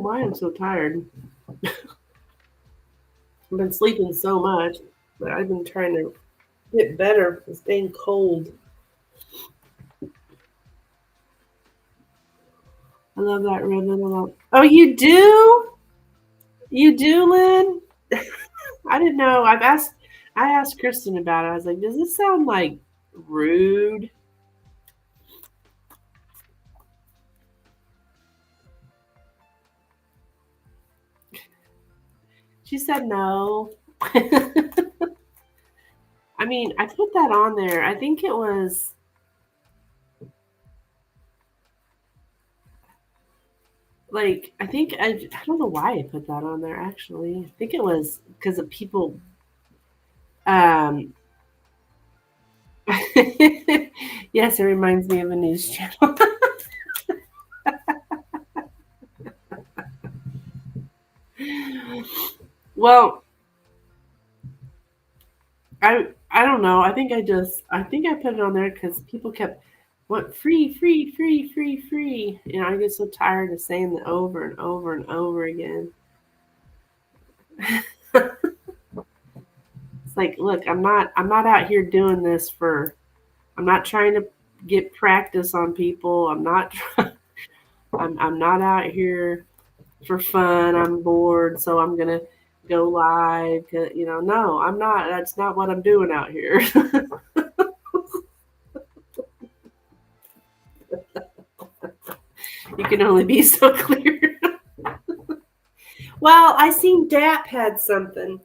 why I'm so tired. I've been sleeping so much, but I've been trying to get better for staying cold. I love that ribbon. Oh, you do? You do, Lynn? I didn't know. I asked Kristen about it. I was like, does this sound like rude? She said no. I mean, I put that on there. I think it was like I don't know why I put that on there actually. I think it was because of people um yes, it reminds me of a news channel. Well, I don't know. I think I put it on there because people kept what free, free, free, free, free. And I get so tired of saying it over and over and over again. It's like, look, I'm not out here doing this for I'm not trying to get practice on people. I'm not out here for fun. I'm bored, so I'm gonna go live. You know, no, I'm not. That's not what I'm doing out here. You can only be so clear. Well, I seen DAP had something.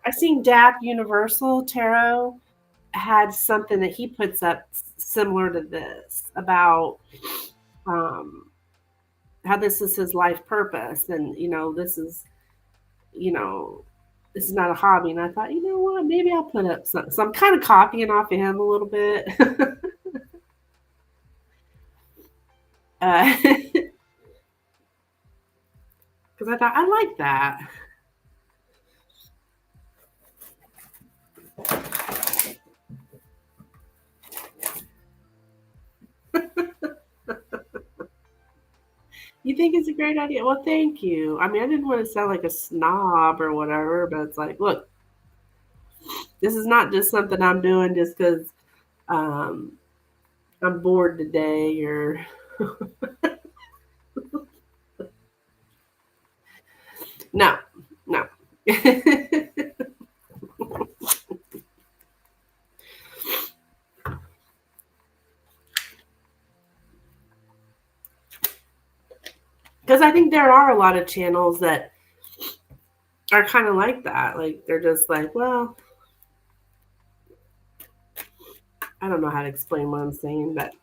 I seen DAP Universal Tarot had something that he puts up similar to this about um, how this is his life purpose, and you know, this is not a hobby. And I thought, you know what, maybe I'll put up some. So I'm kind of copying off of him a little bit. Because I thought I like that. You think it's a great idea? Well, thank you. I mean, I didn't want to sound like a snob or whatever, but it's like, look, this is not just something I'm doing just because um, I'm bored today or. No, no. Because I think there are a lot of channels that are kind of like that. Like, they're just like, well, I don't know how to explain what I'm saying, but.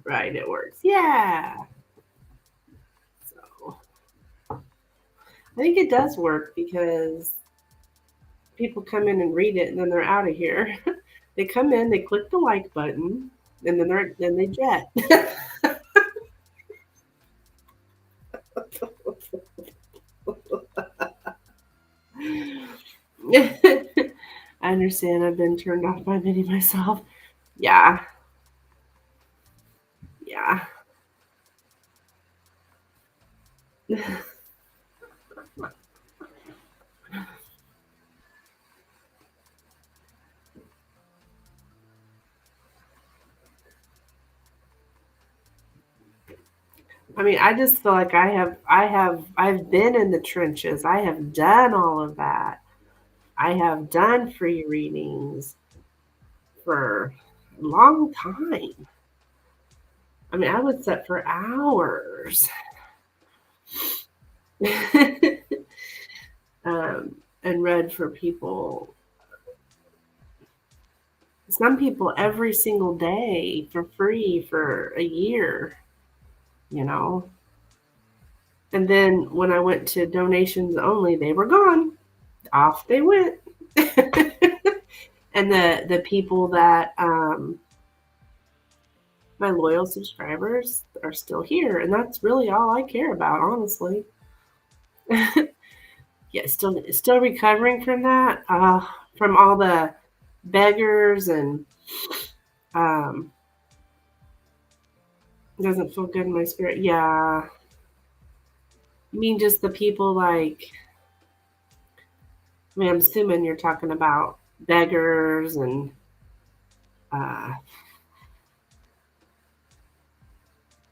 Right, it works. Yeah. So I think it does work because people come in and read it and then they're out of here. They come in, they click the like button, and then they jet. I understand. I've been turned off by many myself. Yeah. Yeah. I mean, I just feel like I've been in the trenches. I have done all of that. I have done free readings for a long time. I mean, I would sit for hours. And read for people. Some people every single day for free for a year, you know. And then when I went to donations only, they were gone. Off they went. And the people that my loyal subscribers are still here, and that's really all I care about, honestly. Yeah, still recovering from that, from all the beggars and doesn't feel good in my spirit. Yeah. You mean just the people like, I mean, I'm assuming you're talking about beggars and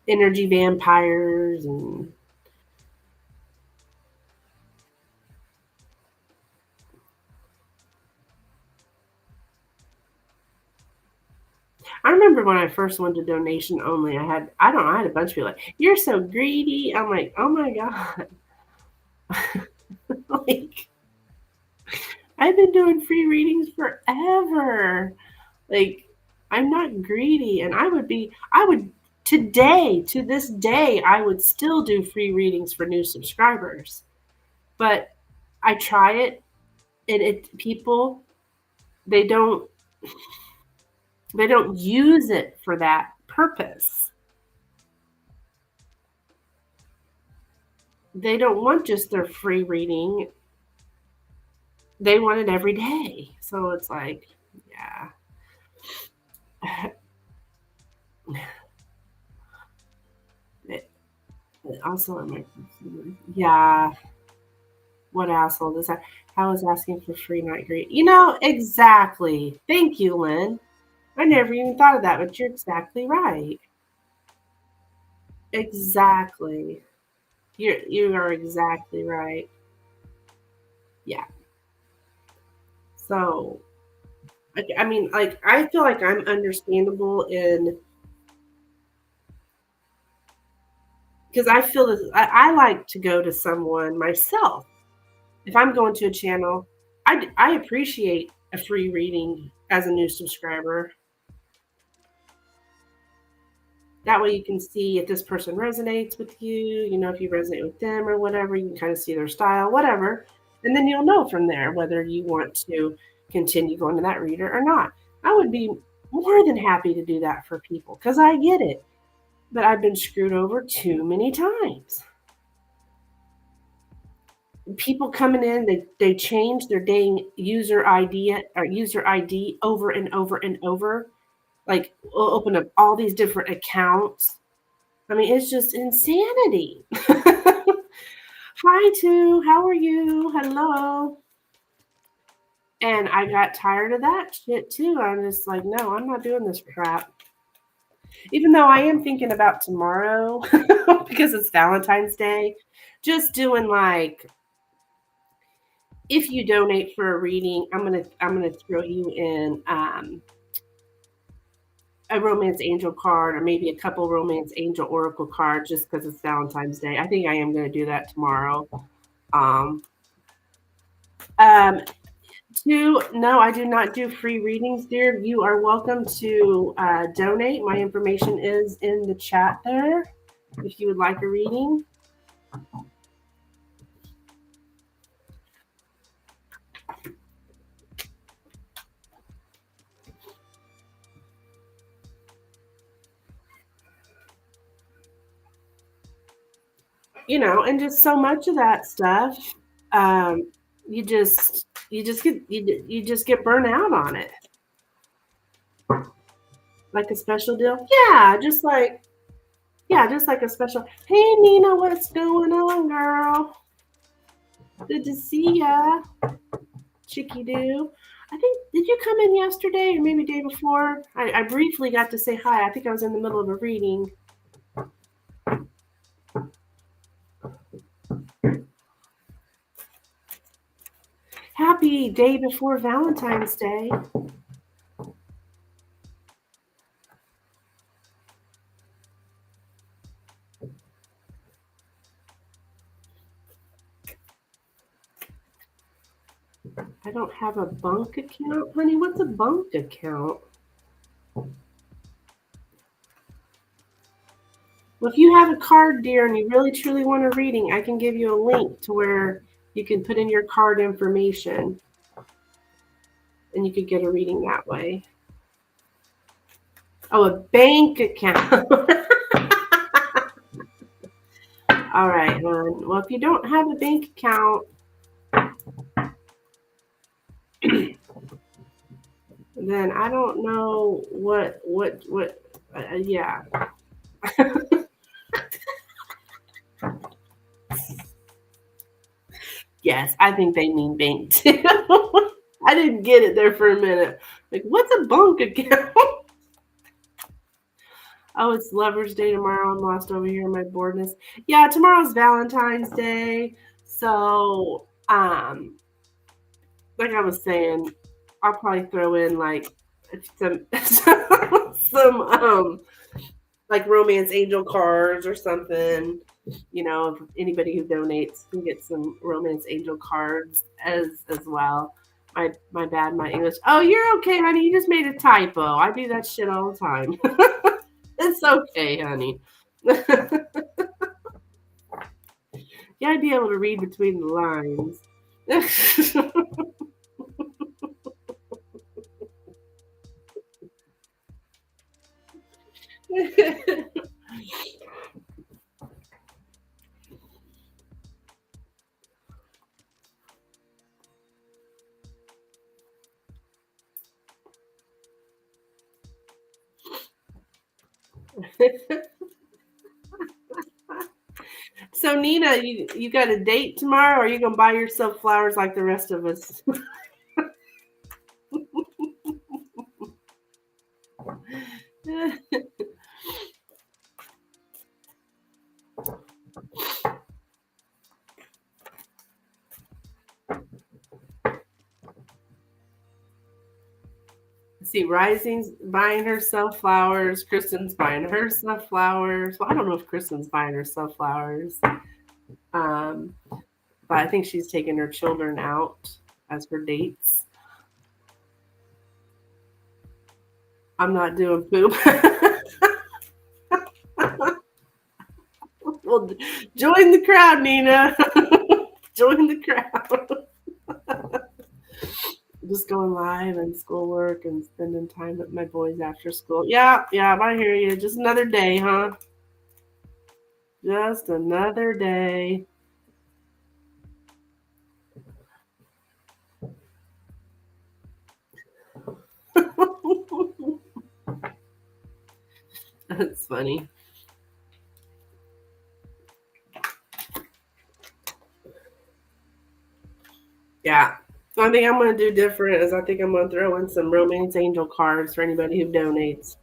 energy vampires and I remember when I first went to donation only, I had a bunch of people like, "You're so greedy." I'm like, "Oh my god." Like, I've been doing free readings forever. Like, I'm not greedy, and I would today, to this day, I would still do free readings for new subscribers. But I try it, and people they don't use it for that purpose. They don't want just their free reading. They want it every day. So it's like, yeah. Also, yeah. What asshole this? I was asking for free night greet. Exactly. Thank you, Lynn. I never even thought of that, but you're exactly right. Exactly. You are exactly right. Yeah. So, I mean, like, I feel like I'm understandable in because I feel this. I like to go to someone myself. If I'm going to a channel, I appreciate a free reading as a new subscriber. That way you can see if this person resonates with you, if you resonate with them or whatever, you can kind of see their style, whatever. And then you'll know from there whether you want to continue going to that reader or not. I would be more than happy to do that for people because I get it. But I've been screwed over too many times. People coming in, they change their dang user ID over and over and over. Like, we'll open up all these different accounts. I mean, it's just insanity. Hi, Two. How are you? Hello. And I got tired of that shit too. I'm just like, no, I'm not doing this crap. Even though I am thinking about tomorrow because it's Valentine's Day, just doing like, if you donate for a reading, I'm gonna throw you in a romance angel card or maybe a couple romance angel oracle cards just because it's Valentine's Day. I think I am going to do that tomorrow. Um, um, no, I do not do free readings, dear. You are welcome to donate. My information is in the chat there if you would like a reading. And just so much of that stuff, you just get burnt out on it. Like a special deal, just like a special. Hey, Nina, what's going on, girl? Good to see ya, Chicky Doo. I think, did you come in yesterday or maybe day before? I briefly got to say hi. I think I was in the middle of a reading. Happy day before Valentine's Day. I don't have a bunk account. Honey, what's a bunk account? Well, if you have a card, dear, and you really truly want a reading, I can give you a link to where you can put in your card information and you could get a reading that way. Oh, a bank account. All right, hon. Well, if you don't have a bank account, And then I don't know what yeah. Yes, I think they mean bank too. I didn't get it there for a minute. Like, what's a bank account? Oh, it's Lover's Day tomorrow. I'm lost over here in my boredness. Yeah, tomorrow's Valentine's Day. So, like I was saying, I'll probably throw in like some some like romance angel cards or something. You know, if anybody who donates can get some romance angel cards as well. My bad, my English. Oh, you're okay, honey. You just made a typo. I do that shit all the time. It's okay, honey. You gotta be able to read between the lines. So Nina, you got a date tomorrow, or are you gonna buy yourself flowers like the rest of us? See, Rising's buying herself flowers. Kristen's buying herself flowers. Well, I don't know if Kristen's buying herself flowers, but I think she's taking her children out as her dates. I'm not doing poop. Well, join the crowd, Nina. Join the crowd. Just going live and schoolwork and spending time with my boys after school. Yeah, I hear you. Just another day, huh? Just another day. That's funny. Yeah. One thing I'm going to do different is I think I'm going to throw in some romance angel cards for anybody who donates.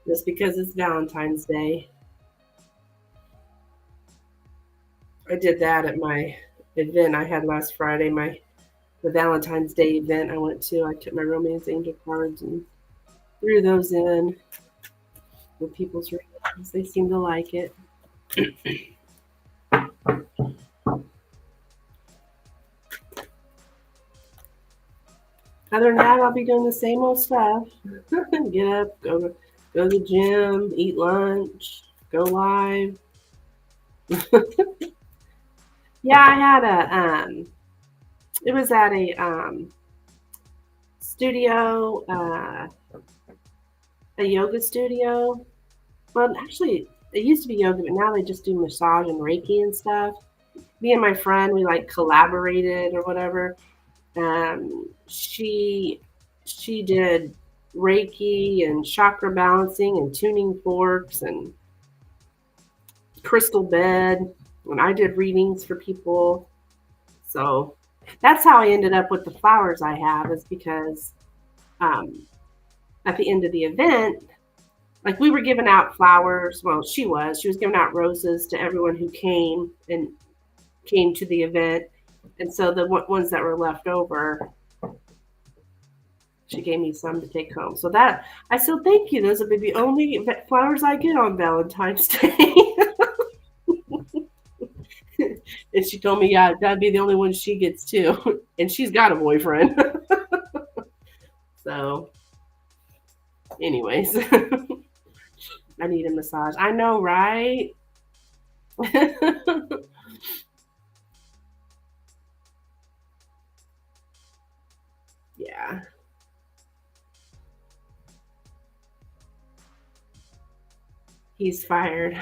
Just because it's Valentine's Day. I did that at my event I had last Friday, the Valentine's Day event I went to. I took my romance angel cards and threw those in with people's readings. They seem to like it. Other than that, I'll be doing the same old stuff. Get up, go to the gym, eat lunch, go live. Yeah, I had it was at a studio, a yoga studio. Well, actually, it used to be yoga, but now they just do massage and Reiki and stuff. Me and my friend, we like collaborated or whatever. She did Reiki and chakra balancing and tuning forks and crystal bed. And I did readings for people. So that's how I ended up with the flowers I have, is because um, at the end of the event, like we were giving out flowers. Well, she was giving out roses to everyone who came to the event. And so the ones that were left over, she gave me some to take home. So that I still thank you. Those will be the only flowers I get on Valentine's Day. And she told me, yeah, that'd be the only one she gets too. And she's got a boyfriend. So, anyways, I need a massage. I know, right? Yeah. He's fired.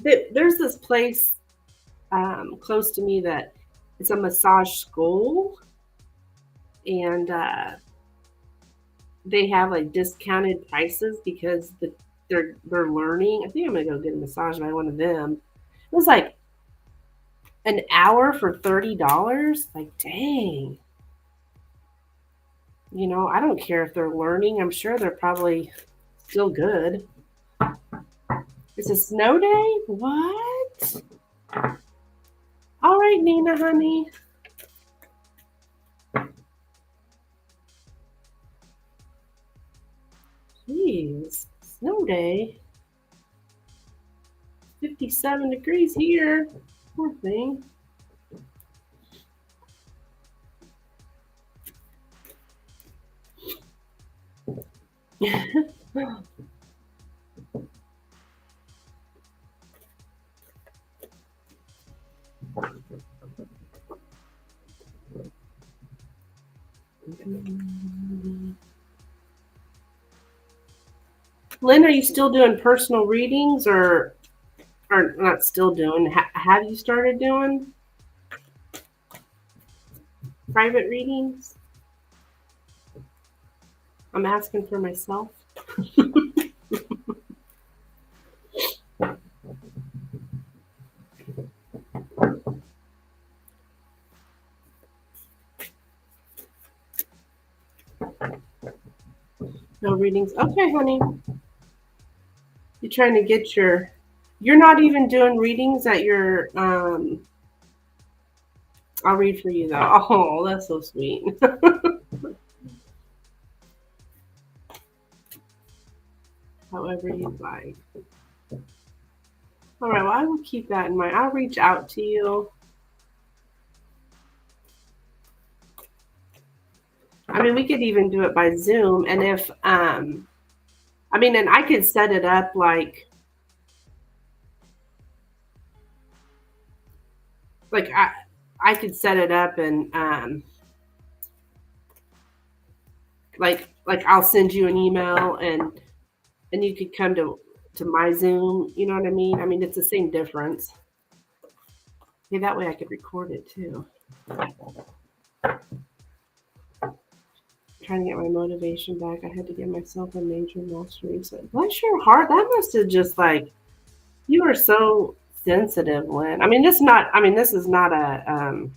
There's this place close to me that it's a massage school, and they have like discounted prices because they're learning. I think I'm gonna go get a massage by one of them. It was like an hour for $30. Like, dang. You know, I don't care if they're learning. I'm sure they're probably still good. It's a snow day? What? All right, Nina, honey. Jeez, snow day. 57 degrees here. Poor thing. Lynn, are you still doing personal readings or not still doing? Have you started doing private readings? I'm asking for myself. No readings. Okay, honey. You're trying to get you're not even doing readings at your I'll read for you though. Oh, that's so sweet. However you'd like. All right, well, I will keep that in mind. I'll reach out to you. I mean, we could even do it by Zoom. And if, and I could set it up like I could set it up and, like I'll send you an email and you could come to my Zoom. You know what I mean? I mean, it's the same difference. Okay, that way I could record it too. Trying to get my motivation back. I had to give myself a major mastery. So bless your heart. That must have just like, you are so sensitive, Lynn. I mean, this is not a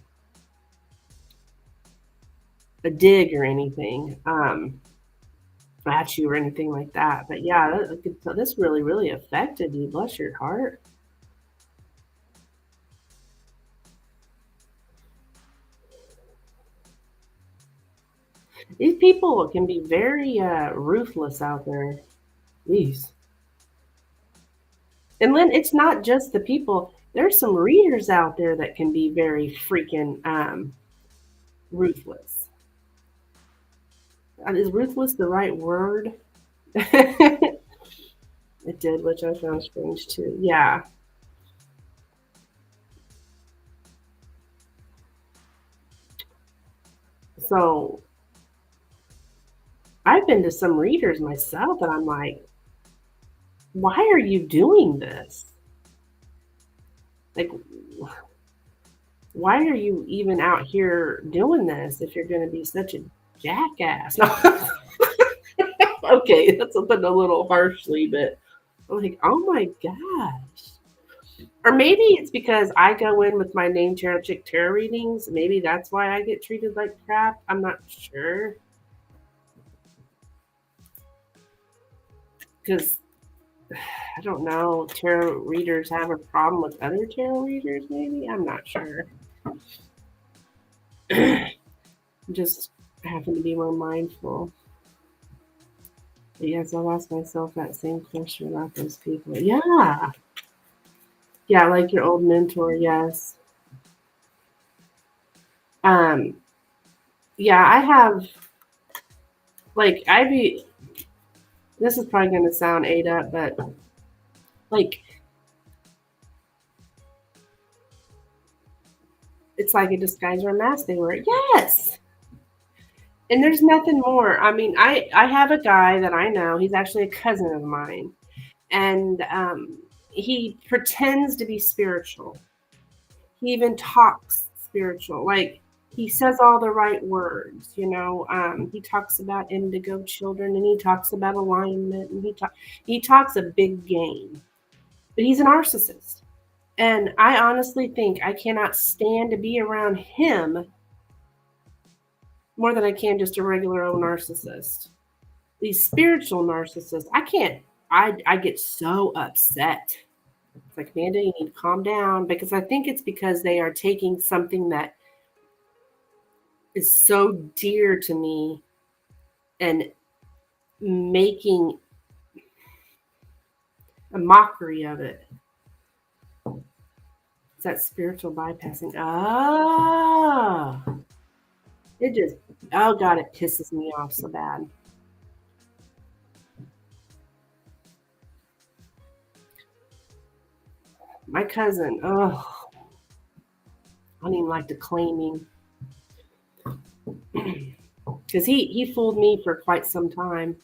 dig or anything at you or anything like that. But yeah, this really, really affected you. Bless your heart. These people can be very ruthless out there. Jeez. And Lynn, it's not just the people. There's some readers out there that can be very freaking ruthless. Is ruthless the right word? It did, which I found strange too. Yeah. So I've been to some readers myself and I'm like, why are you doing this? Like, why are you even out here doing this if you're going to be such a jackass? Okay, that's putting a little harshly, but I'm like, oh my gosh. Or maybe it's because I go in with my name tarot chick tarot readings. Maybe that's why I get treated like crap. I'm not sure. Because I don't know, tarot readers have a problem with other tarot readers, maybe? I'm not sure. Just having to be more mindful. But yes, I'll ask myself that same question about those people. Yeah. Yeah, like your old mentor, yes. Um, yeah, I have like this is probably gonna sound ate up, but like it's like a disguise or a mask they wear. Yes. And there's nothing more. I mean, I have a guy that I know. He's actually a cousin of mine, and he pretends to be spiritual. He even talks spiritual. Like, he says all the right words, he talks about indigo children, and he talks about alignment, and he talks a big game. But he's a narcissist. And I honestly think I cannot stand to be around him more than I can just a regular old narcissist. These spiritual narcissists, I can't. I get so upset. It's like, Amanda, you need to calm down, because I think it's because they are taking something that is so dear to me and making a mockery of it. It's that spiritual bypassing. Oh, oh God, it pisses me off so bad. My cousin, oh, I don't even like to claim him. Because he fooled me for quite some time.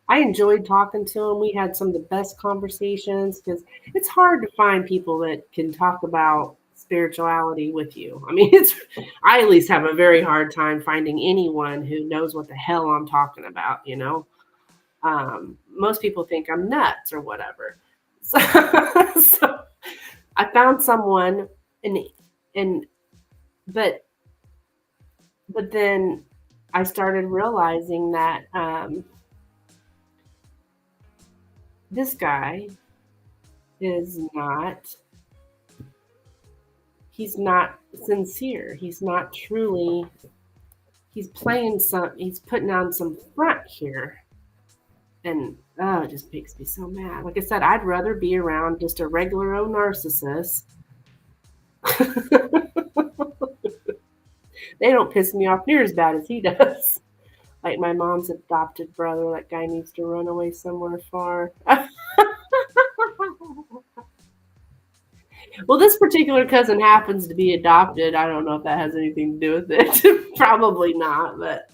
I enjoyed talking to him. We had some of the best conversations, because it's hard to find people that can talk about spirituality with you. I mean, I at least have a very hard time finding anyone who knows what the hell I'm talking about, Most people think I'm nuts or whatever. So, so I found someone, and but then I started realizing that this guy is he's not sincere. He's not truly, he's putting on some front here. And it just makes me so mad. Like I said, I'd rather be around just a regular old narcissist. They don't piss me off near as bad as he does. Like my mom's adopted brother, that guy needs to run away somewhere far. Well, this particular cousin happens to be adopted. I don't know if that has anything to do with it. Probably not, but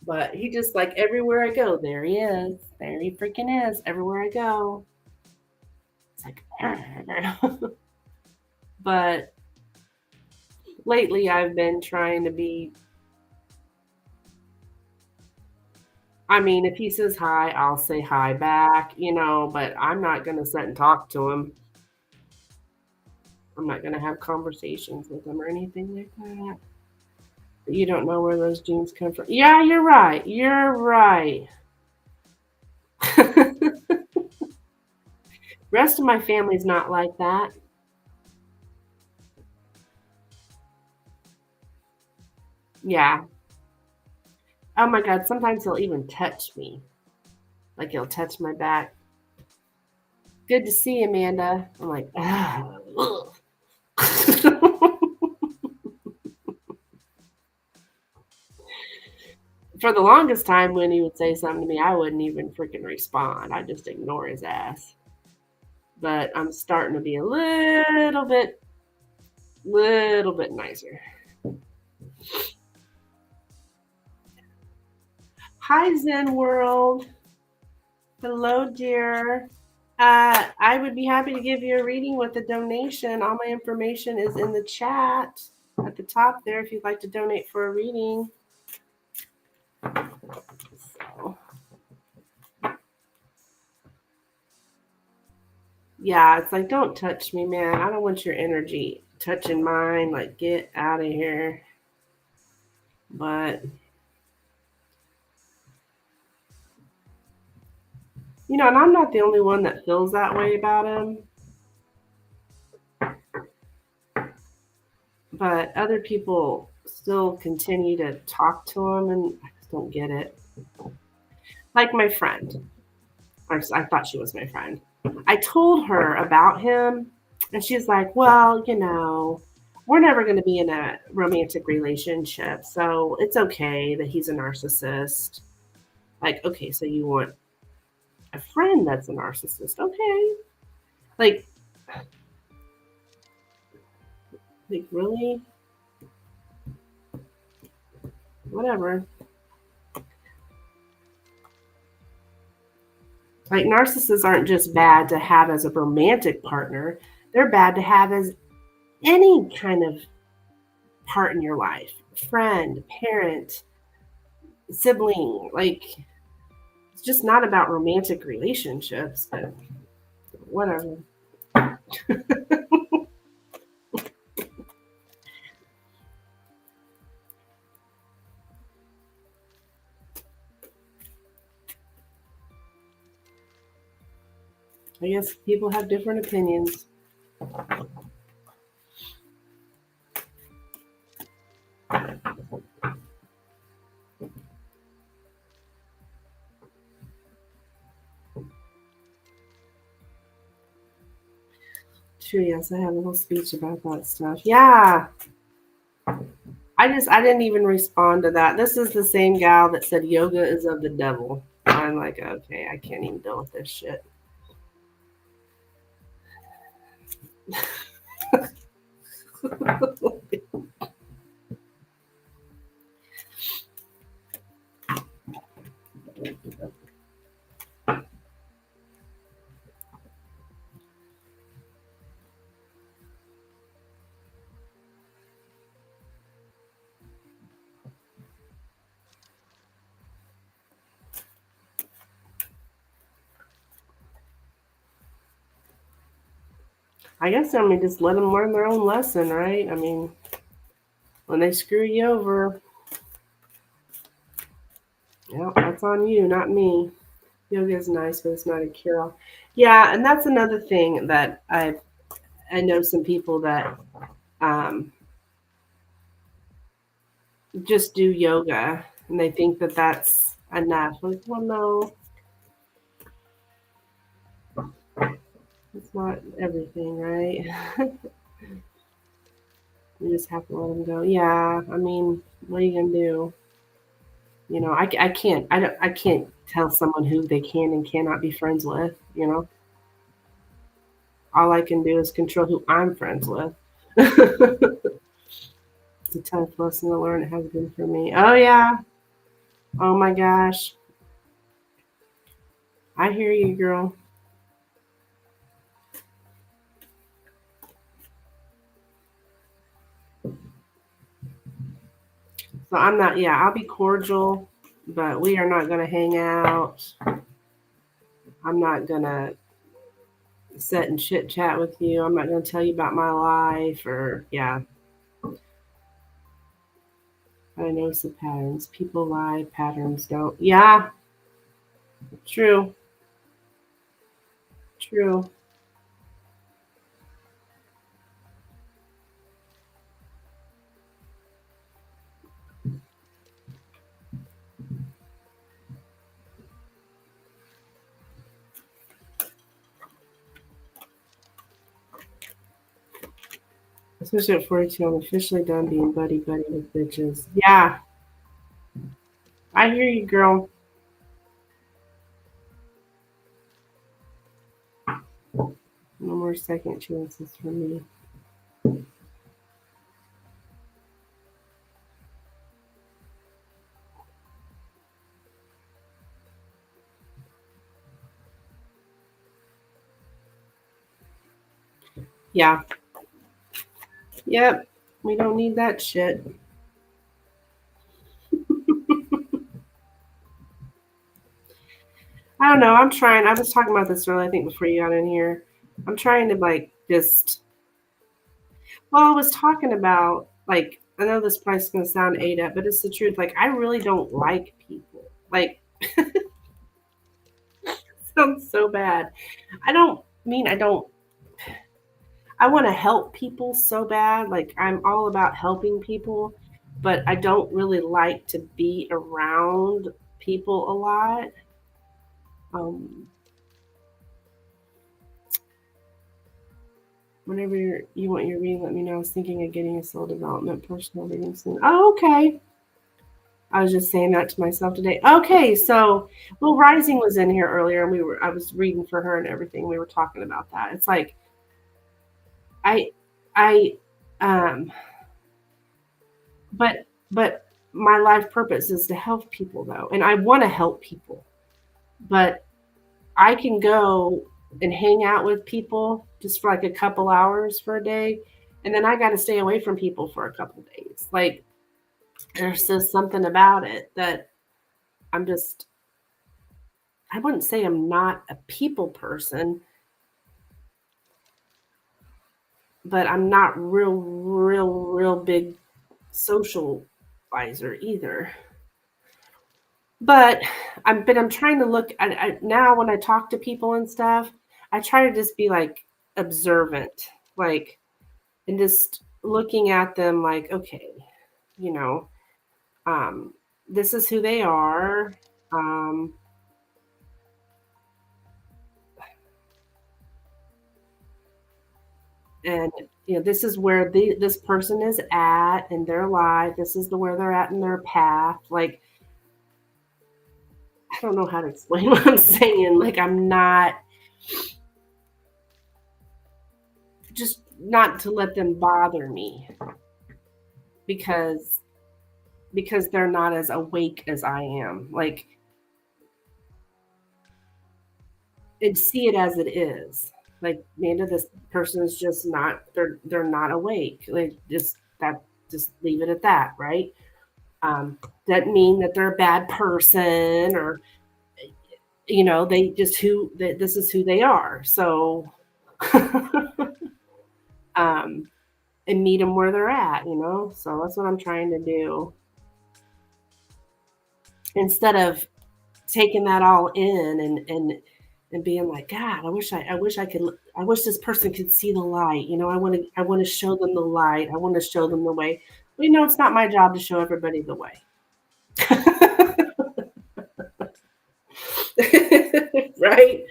but he just, like, everywhere I go, there he is. There he freaking is. Everywhere I go. It's like but lately I've been trying to be, I mean, if he says hi, I'll say hi back, but I'm not going to sit and talk to him. I'm not going to have conversations with him or anything like that. But you don't know where those genes come from. Yeah, you're right. You're right. Rest of my family's not like that. Yeah. Oh my God, sometimes he'll even touch me. Like, he'll touch my back. Good to see you, Amanda. I'm like, ugh. For the longest time, when he would say something to me, I wouldn't even freaking respond. I'd just ignore his ass. But I'm starting to be a little bit nicer. Hi, Zen World. Hello, dear. I would be happy to give you a reading with a donation. All my information is in the chat at the top there if you'd like to donate for a reading. So, yeah, it's like, don't touch me, man. I don't want your energy touching mine. Like, get out of here. But, and I'm not the only one that feels that way about him. But other people still continue to talk to him, and I just don't get it. Like my friend. I thought she was my friend. I told her about him, and she's like, well, we're never going to be in a romantic relationship, so it's okay that he's a narcissist. Like, okay, so you want a friend that's a narcissist. Okay. Like really? Whatever. Like narcissists aren't just bad to have as a romantic partner, they're bad to have as any kind of part in your life. Friend, parent, sibling. Like, it's just not about romantic relationships, but whatever. I guess people have different opinions. True, yes, I have a whole speech about that stuff. Yeah. I didn't even respond to that. This is the same gal that said yoga is of the devil. I'm like, okay, I can't even deal with this shit. I guess I mean just let them learn their own lesson, right? I mean, when they screw you over, yeah, that's on you, not me. Yoga is nice, but it's not a cure-all. Yeah, and that's another thing that I know some people that um, just do yoga and they think that that's enough. Like, well, no, it's not everything, right? You just have to let them go. Yeah, I mean, what are you gonna do? You know, I can't tell someone who they can and cannot be friends with. You know, all I can do is control who I'm friends with. It's a tough lesson to learn. It has been for me. Oh yeah. Oh my gosh. I hear you, girl. So I'm not. Yeah, I'll be cordial, but we are not gonna hang out. I'm not gonna sit and chit chat with you. I'm not gonna tell you about my life or yeah. I know some patterns. People lie, patterns don't. Yeah, true, true. Especially at 42, I'm officially done being buddy buddy with bitches. Yeah, I hear you, girl. No more second chances for me. Yeah, yep. We don't need that shit. I don't know. I'm trying. I was talking about this earlier, I think, before you got in here. I'm trying to like just. Well, I was talking about like I know this probably is gonna sound ate up, but it's the truth. Like I really don't like people. Like sounds so bad. I don't mean I don't. I want to help people so bad. Like I'm all about helping people, but I don't really like to be around people a lot. Um, Whenever you want your reading, let me know. I was thinking of getting a soul development personal reading soon. Oh, okay. I was just saying that to myself today. Okay, so well, Rising was in here earlier, and I was reading for her and everything. We were talking about that. It's like I I um but my life purpose is to help people though, and I want to help people, but I can go and hang out with people just for like a couple hours for a day, and then I got to stay away from people for a couple days. Like there's just something about it that I'm just, I wouldn't say I'm not a people person, but I'm not real big socializer either. But I'm trying to look at now when I talk to people and stuff, I try to just be like observant, like, and just looking at them like, okay, you know, um, this is who they are. Um, and this is where this person is at in their life. This is where they're at in their path. Like, I don't know how to explain what I'm saying. Like, I'm not, just not to let them bother me because they're not as awake as I am. Like, and see it as it is. Like, Amanda, this person is just not, they're not awake. Like, just leave it at that, right? Doesn't mean that they're a bad person, or they just this is who they are. So um and meet them where they're at, so that's what I'm trying to do, instead of taking that all in and being like, God, I wish this person could see the light. I want to show them the light. I want to show them the way. Well, it's not my job to show everybody the way. Right?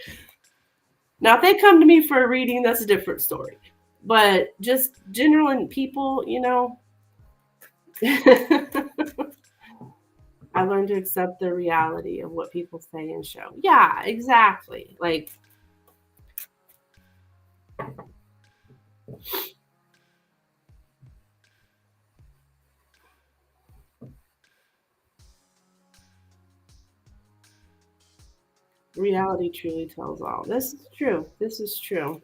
Now, if they come to me for a reading, that's a different story. But just general and people, I learned to accept the reality of what people say and show. Yeah, exactly. Like, reality truly tells all. This is true. This is true.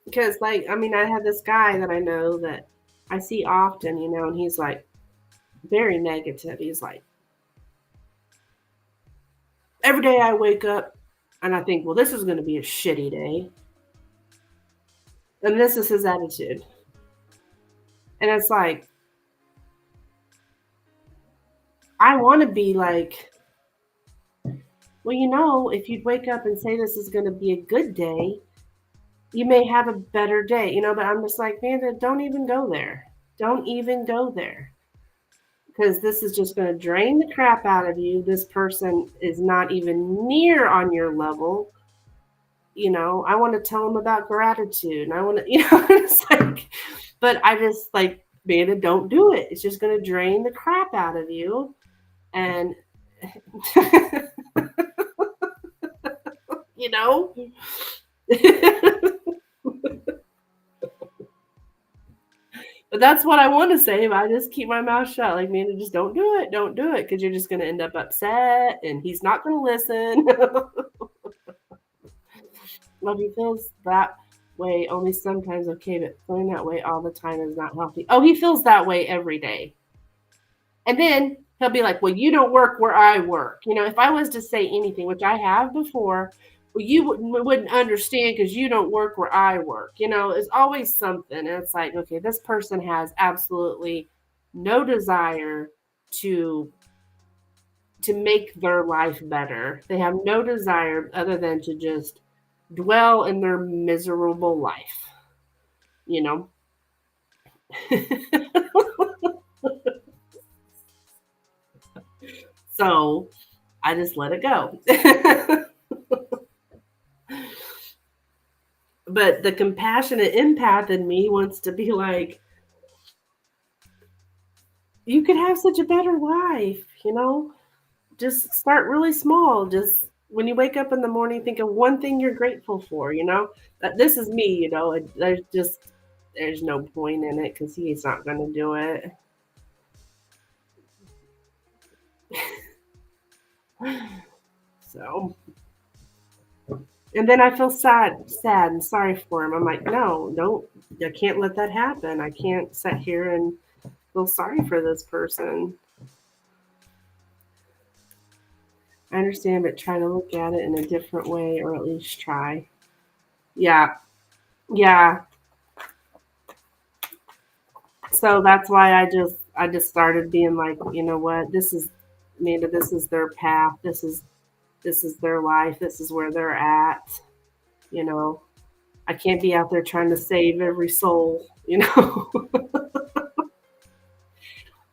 Because, like, I mean, I have this guy that I know that I see often, and he's like very negative. He's like, every day I wake up and I think, well, this is going to be a shitty day. And this is his attitude. And it's like, I want to be like, well, if you'd wake up and say this is going to be a good day, you may have a better day, but I'm just like, man, don't even go there. Don't even go there. Because this is just going to drain the crap out of you. This person is not even near on your level. I want to tell them about gratitude. And I want to, it's like, but I just like, man, don't do it. It's just going to drain the crap out of you. And, But that's what I want to say, but I just keep my mouth shut. Like, man, just don't do it. Don't do it, because you're just going to end up upset, and he's not going to listen. Well, he feels that way only sometimes. Okay, but feeling that way all the time is not healthy. Oh, he feels that way every day. And then he'll be like, well, you don't work where I work. If I was to say anything, which I have before, well, you wouldn't understand because you don't work where I work. It's always something. And it's like, okay, this person has absolutely no desire to make their life better. They have no desire other than to just dwell in their miserable life. So I just let it go. But the compassionate empath in me wants to be like, you could have such a better life, just start really small. Just when you wake up in the morning, think of one thing you're grateful for, that this is me, there's no point in it because he's not going to do it. So, and then I feel sad and sorry for him. I'm like, no, don't, I can't let that happen. I can't sit here and feel sorry for this person. I understand, but try to look at it in a different way, or at least try. Yeah. Yeah. So that's why I just started being like, you know what, this is their path. This is their life. This is where they're at. You know, I can't be out there trying to save every soul.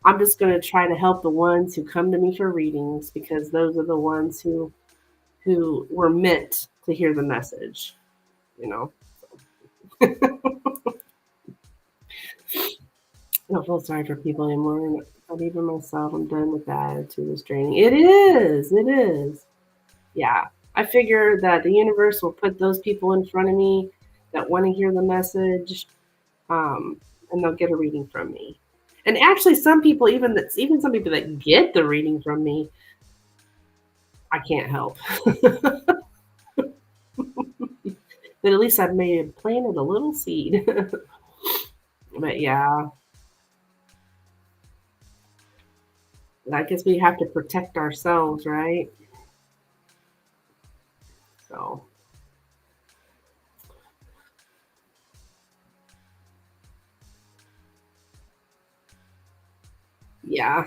I'm just going to try to help the ones who come to me for readings because those are the ones who were meant to hear the message, you know. I don't feel sorry for people anymore. Not even myself. I'm done with that attitude. It's draining. It is. It is. Yeah. I figure that the universe will put those people in front of me that want to hear the message, and they'll get a reading from me. And actually, even some people that get the reading from me, I can't help. But at least I've planted a little seed. But yeah, I guess we have to protect ourselves, right? So yeah,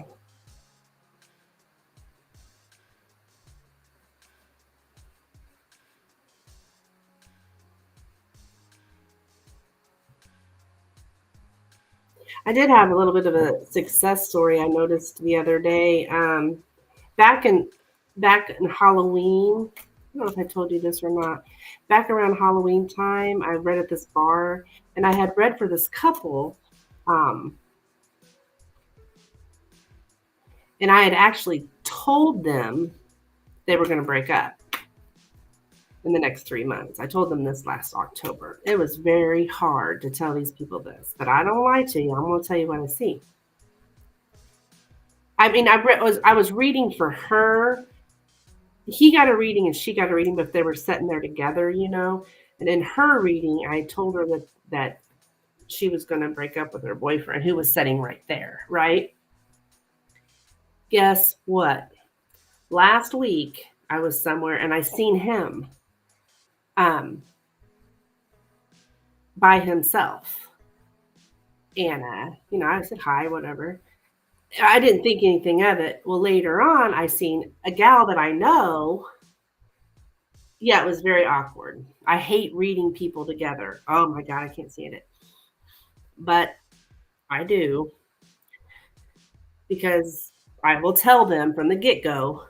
I did have a little bit of a success story I noticed the other day. Back in back in Halloween, I don't know if I told you this or not. Back around Halloween time, I read at this bar, and I had read for this couple, um, and I had actually told them they were going to break up in the next 3 months. I told them this last October. It was very hard to tell these people this, but I don't lie to you. I'm going to tell you what I see. I mean, I was reading for her. He got a reading and she got a reading, but they were sitting there together. And in her reading, I told her that she was going to break up with her boyfriend, who was sitting right there. Right? Guess what? Last week, I was somewhere and I seen him um, by himself, and I said hi, whatever. I didn't think anything of it. Well, later on, I seen a gal that I know. Yeah, it was very awkward. I hate reading people together. Oh my God, I can't stand it. But I do because I will tell them from the get go,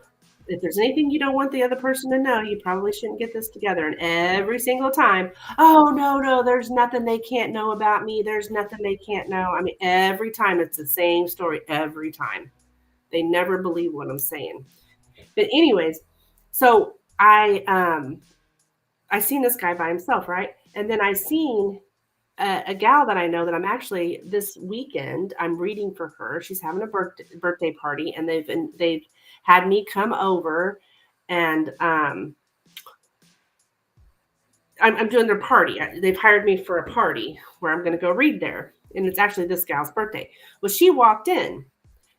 if there's anything you don't want the other person to know, you probably shouldn't get this together. And every single time, oh, no, no, there's nothing they can't know about me. There's nothing they can't know. I mean, every time it's the same story, every time. They never believe what I'm saying. But anyways, so I seen this guy by himself, right? And then I seen a gal that I know that I'm actually this weekend I'm reading for her. She's having a birthday party, and they've had me come over, and I'm doing their party. They've hired me for a party where I'm going to go read there, and it's actually this gal's birthday. Well, she walked in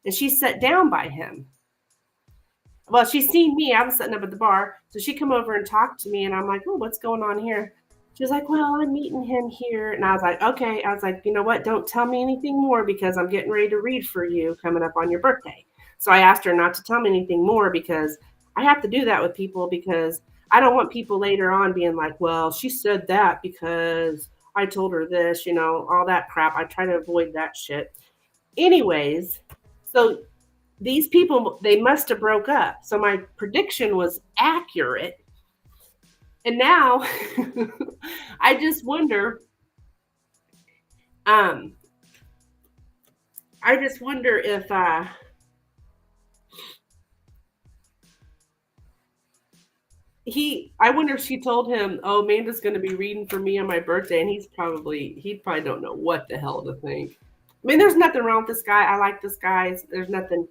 and she sat down by him. Well, she seen me. I was sitting up at the bar, so she come over and talked to me, and I'm like, "Oh, what's going on here?" She was like, "Well, I'm meeting him here," and I was like, "Okay." I was like, "You know what? Don't tell me anything more because I'm getting ready to read for you coming up on your birthday." So I asked her not to tell me anything more because I have to do that with people because I don't want people later on being like, "Well, she said that because I told her this," all that crap. I try to avoid that shit. Anyways, so these people, they must have broke up, so my prediction was accurate. And now I just wonder, um I just wonder if I wonder if she told him, "Oh, Amanda's going to be reading for me on my birthday," and he probably don't know what the hell to think. I mean, there's nothing wrong with this guy. I like this guy. There's nothing,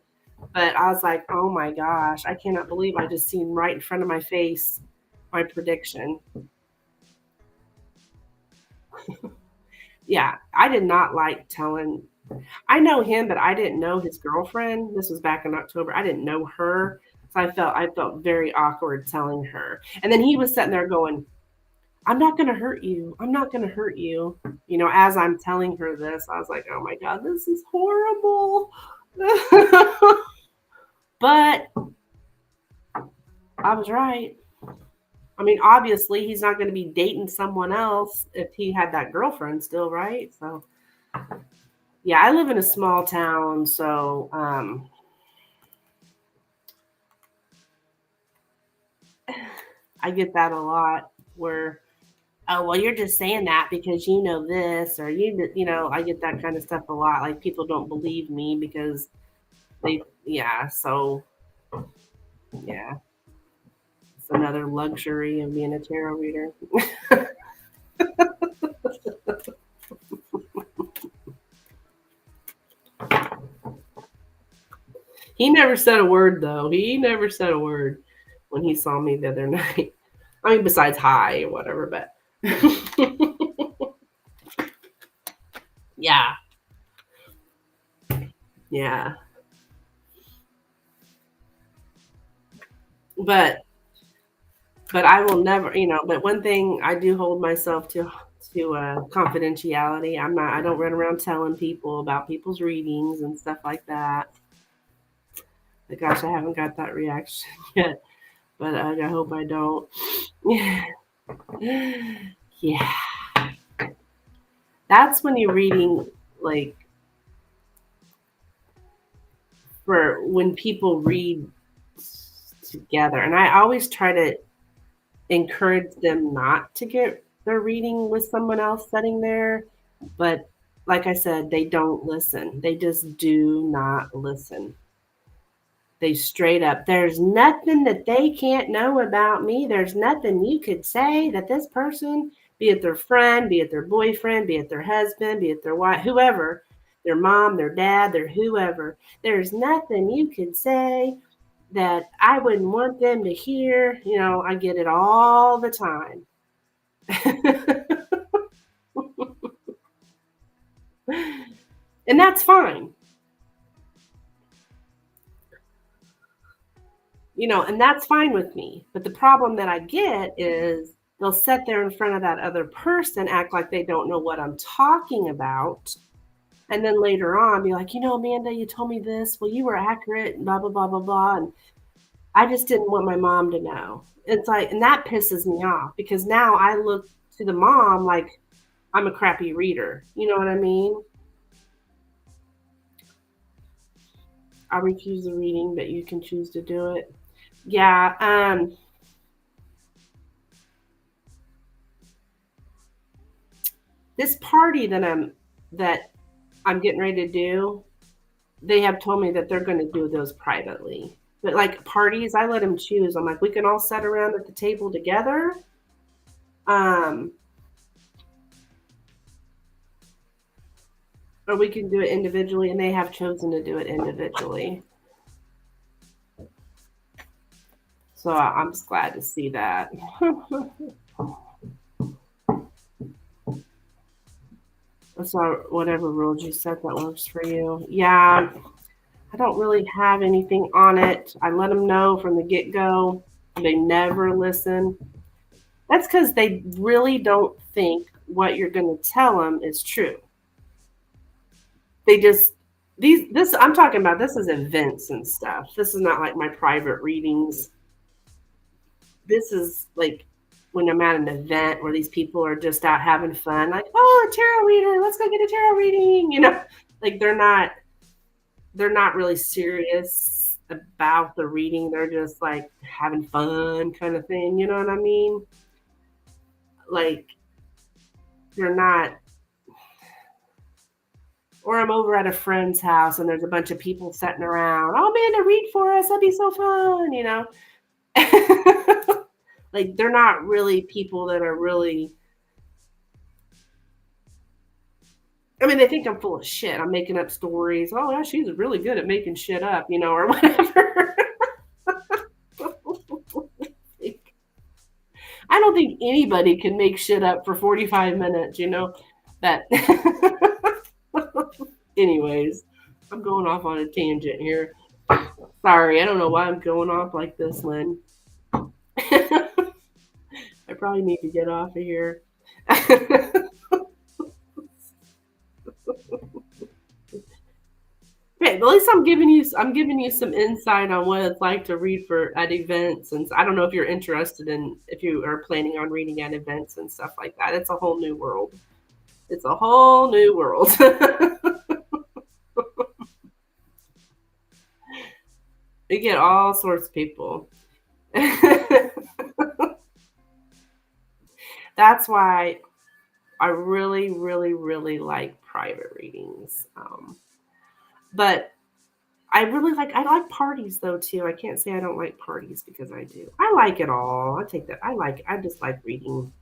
but I was like, "Oh my gosh, I cannot believe I just seen right in front of my face my prediction." Yeah, I did not like telling. I know him, but I didn't know his girlfriend. This was back in October. I didn't know her, so I felt very awkward telling her. And then he was sitting there going, "I'm not going to hurt you. I'm not going to hurt you." You know, as I'm telling her this, I was like, "Oh my god, this is horrible." But I was right. I mean, obviously, he's not going to be dating someone else if he had that girlfriend still, right? So, yeah, I live in a small town, so I get that a lot where, "Oh, well, you're just saying that because you know this," or you know, I get that kind of stuff a lot. Like people don't believe me because yeah, so yeah, it's another luxury of being a tarot reader. He never said a word though. He never said a word when he saw me the other night. I mean, besides hi or whatever, but yeah, yeah. But I will never, you know. But one thing I do hold myself to confidentiality. I don't run around telling people about people's readings and stuff like that. But gosh, I haven't got that reaction yet. But I hope I don't. Yeah, that's when you're reading like for when people read together, and I always try to encourage them not to get their reading with someone else sitting there. But like I said, they don't listen. They just do not listen. They straight up, "There's nothing that they can't know about me. There's nothing you could say that this person, be it their friend, be it their boyfriend, be it their husband, be it their wife, whoever, their mom, their dad, their whoever, there's nothing you could say that I wouldn't want them to hear." You know, I get it all the time. And that's fine. You know, and that's fine with me. But the problem that I get is they'll sit there in front of that other person, act like they don't know what I'm talking about. And then later on, be like, "You know, Amanda, you told me this. Well, you were accurate, and blah, blah, blah, blah, blah." And I just didn't want my mom to know. It's like, and that pisses me off because now I look to the mom like I'm a crappy reader. You know what I mean? I refuse the reading, but you can choose to do it. Yeah. This party that I'm getting ready to do, they have told me that they're going to do those privately. But like parties, I let them choose. I'm like, we can all sit around at the table together, um, or we can do it individually. And they have chosen to do it individually. So I'm just glad to see that. So whatever rules you set that works for you. Yeah, I don't really have anything on it. I let them know from the get go. They never listen. That's because they really don't think what you're going to tell them is true. They just this I'm talking about. This is events and stuff. This is not like my private readings. This is like when I'm at an event where these people are just out having fun, like, "Oh, a tarot reader, let's go get a tarot reading." You know, like they're not really serious about the reading. They're just like having fun kind of thing. You know what I mean? Like they're not. Or I'm over at a friend's house and there's a bunch of people sitting around. "Oh man, to read for us. That'd be so fun," you know? Like, they're not really people that are really. I mean, they think I'm full of shit. I'm making up stories. Oh, yeah, she's really good at making shit up, or whatever. I don't think anybody can make shit up for 45 minutes, that. Anyways, I'm going off on a tangent here. Sorry, I don't know why I'm going off like this, Lynn. I probably need to get off of here. Okay, but at least I'm giving you some insight on what it's like to read at events, and I don't know if you're interested in if you are planning on reading at events and stuff like that. It's a whole new world. It's a whole new world. You get all sorts of people. That's why I really, really, really like private readings. But I like parties though too. I can't say I don't like parties because I do. I like it all. I take that. I just like reading.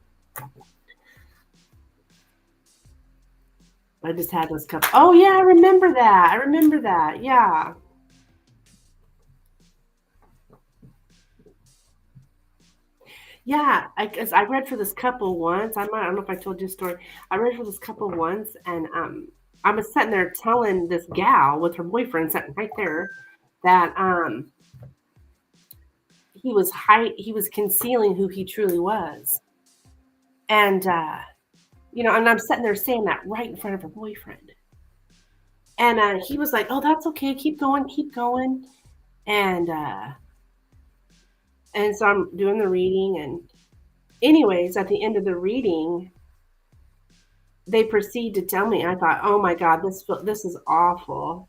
I just had this cup. Oh yeah, I remember that. Yeah. Yeah, because I read for this couple once. I don't know if I told you a story. I read for this couple once, and I was sitting there telling this gal with her boyfriend sitting right there that he was concealing who he truly was, and and I'm sitting there saying that right in front of her boyfriend, and he was like, "Oh, that's okay. Keep going," and so I'm doing the reading, and anyways, at the end of the reading, they proceed to tell me. I thought, oh my God, this is awful.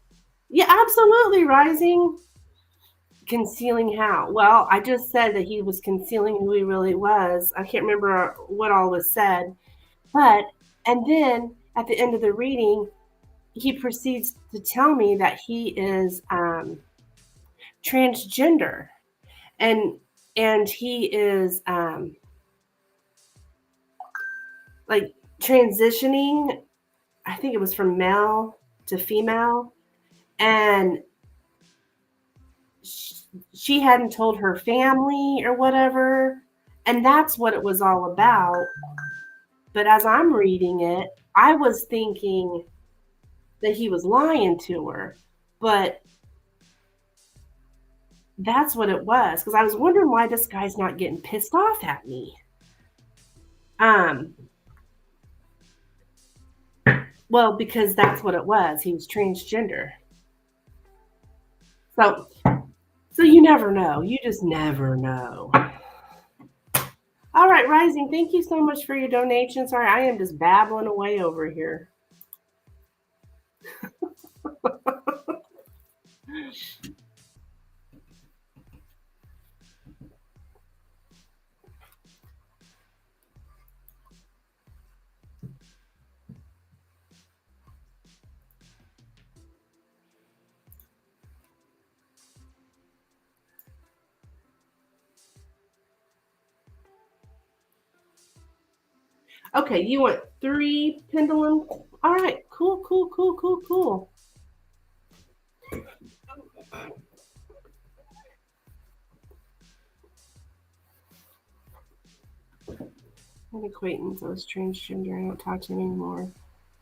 Yeah, absolutely. Rising, concealing how? Well, I just said that he was concealing who he really was. I can't remember what all was said, and then at the end of the reading, he proceeds to tell me that he is transgender, and he is like transitioning. I think it was from male to female, and she hadn't told her family or whatever, and that's what it was all about. But as I'm reading it, I was thinking that he was lying to her, but that's what it was, because I was wondering why this guy's not getting pissed off at me. Well, because that's what it was. He was transgender. So you never know. You just never know. All right, Rising, thank you so much for your donation. Sorry, I am just babbling away over here. Okay, you want 3 Pendulum? All right, cool. An acquaintance, I was transgender. I don't talk to him anymore.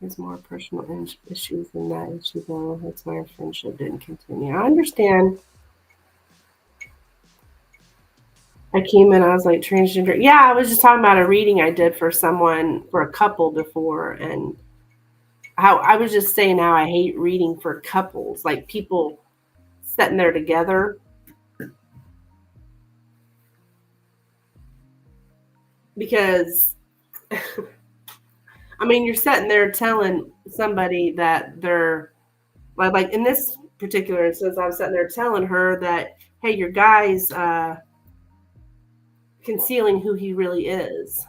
There's more personal issues than that issue, though. That's why our friendship didn't continue. I understand. I came in, I was like, transgender. Yeah, I was just talking about a reading I did for a couple before, and how I was just saying how I hate reading for couples, like people sitting there together. Because, I mean, you're sitting there telling somebody that they're, like in this particular instance, I was sitting there telling her that, hey, your guy's concealing who he really is.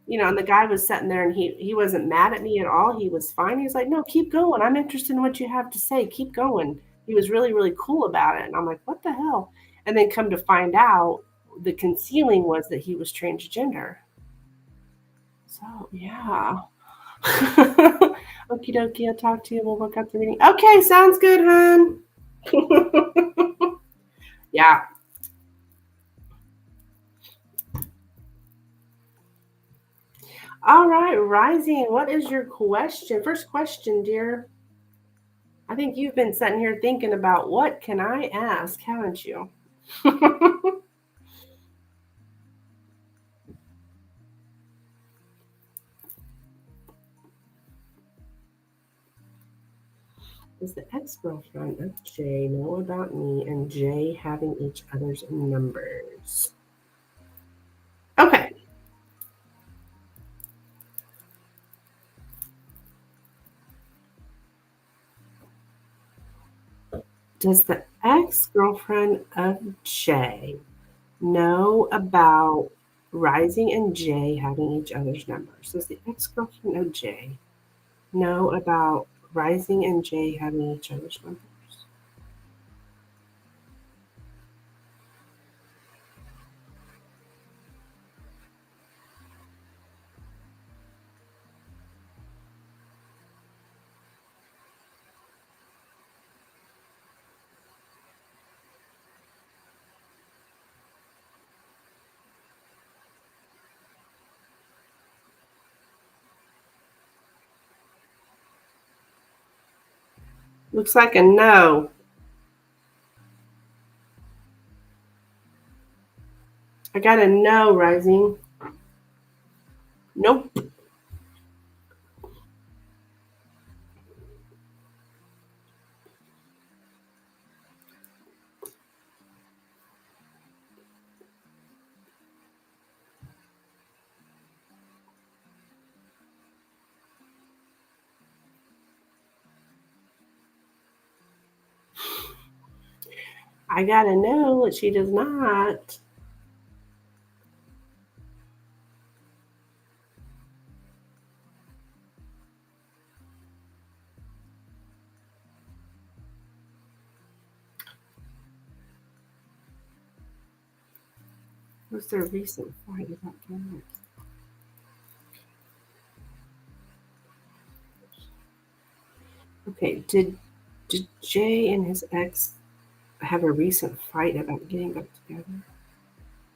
And the guy was sitting there, and he wasn't mad at me at all. He was fine. He's like, no, keep going. I'm interested in what you have to say. Keep going. He was really, really cool about it. And I'm like, what the hell? And then come to find out, the concealing was that he was transgender. So, yeah. Okie dokie, I'll talk to you. We'll work out the reading. Okay, sounds good, hon. Yeah. All right, Rising, what is your question? First question, dear. I think you've been sitting here thinking about what can I ask, haven't you? Does the ex-girlfriend of Jay know about me and Jay having each other's numbers? Okay. Does the ex-girlfriend of Jay know about Rising and Jay having each other's numbers? Does the ex-girlfriend of Jay know about Rising and Jay having each other's numbers? Looks like a no. I got a no, Rising. Nope. I got a no that she does not. Was there a recent fight about that? Okay, did Jay and his ex have a recent fight about getting back together?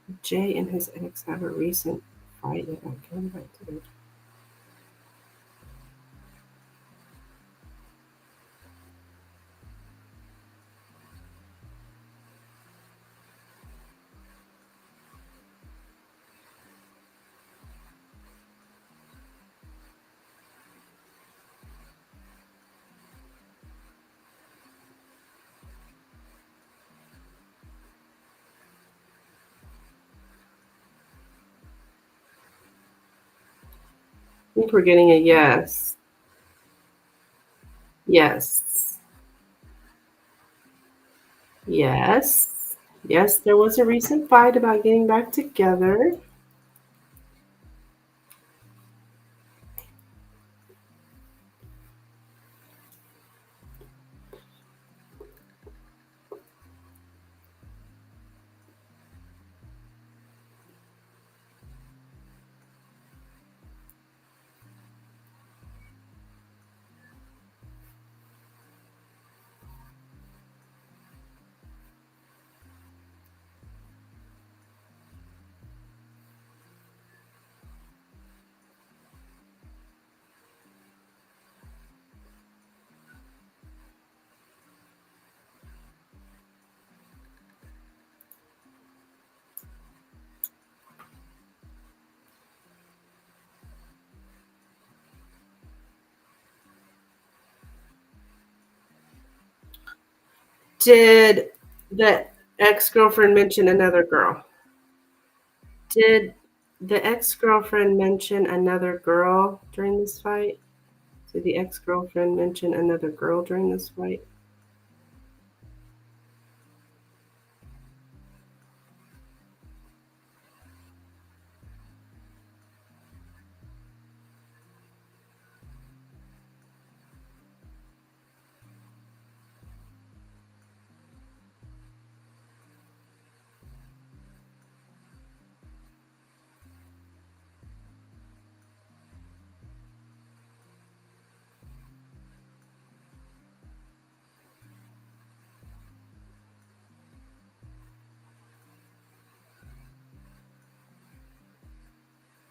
Did Jay and his ex have a recent fight about getting back together? I think we're getting a yes. Yes. Yes. Yes, there was a recent fight about getting back together. Did the ex-girlfriend mention another girl? Did the ex-girlfriend mention another girl during this fight? Did the ex-girlfriend mention another girl during this fight?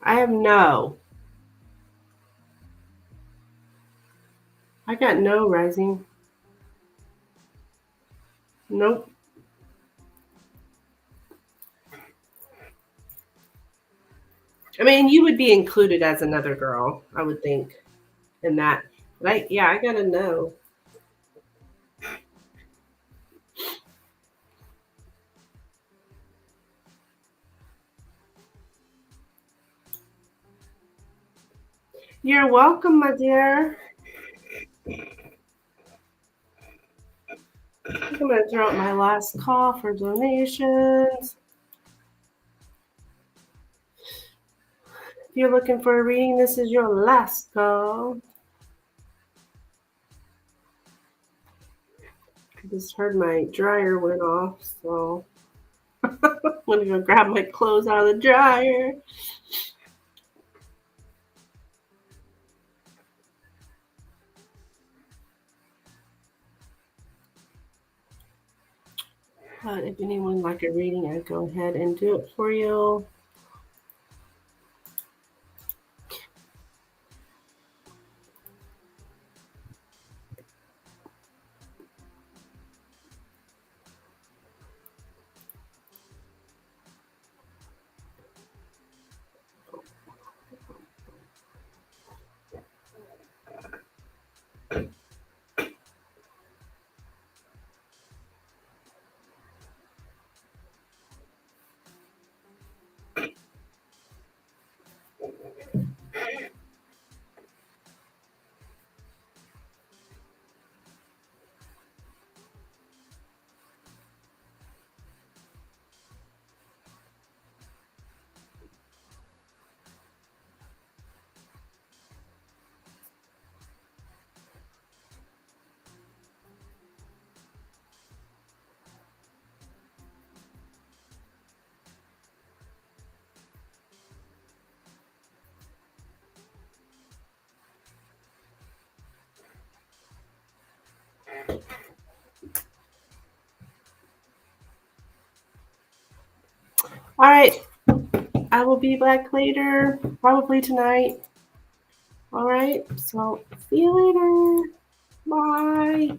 I have no. I got no rising. Nope. I mean, you would be included as another girl, I would think, in that. But yeah, I gotta know. You're welcome, my dear. I'm gonna throw out my last call for donations. If you're looking for a reading, this is your last call. I just heard my dryer went off, so I'm gonna go grab my clothes out of the dryer. But if anyone would like a reading, I'd go ahead and do it for you. All right, I will be back later, probably tonight. All right, so see you later. Bye.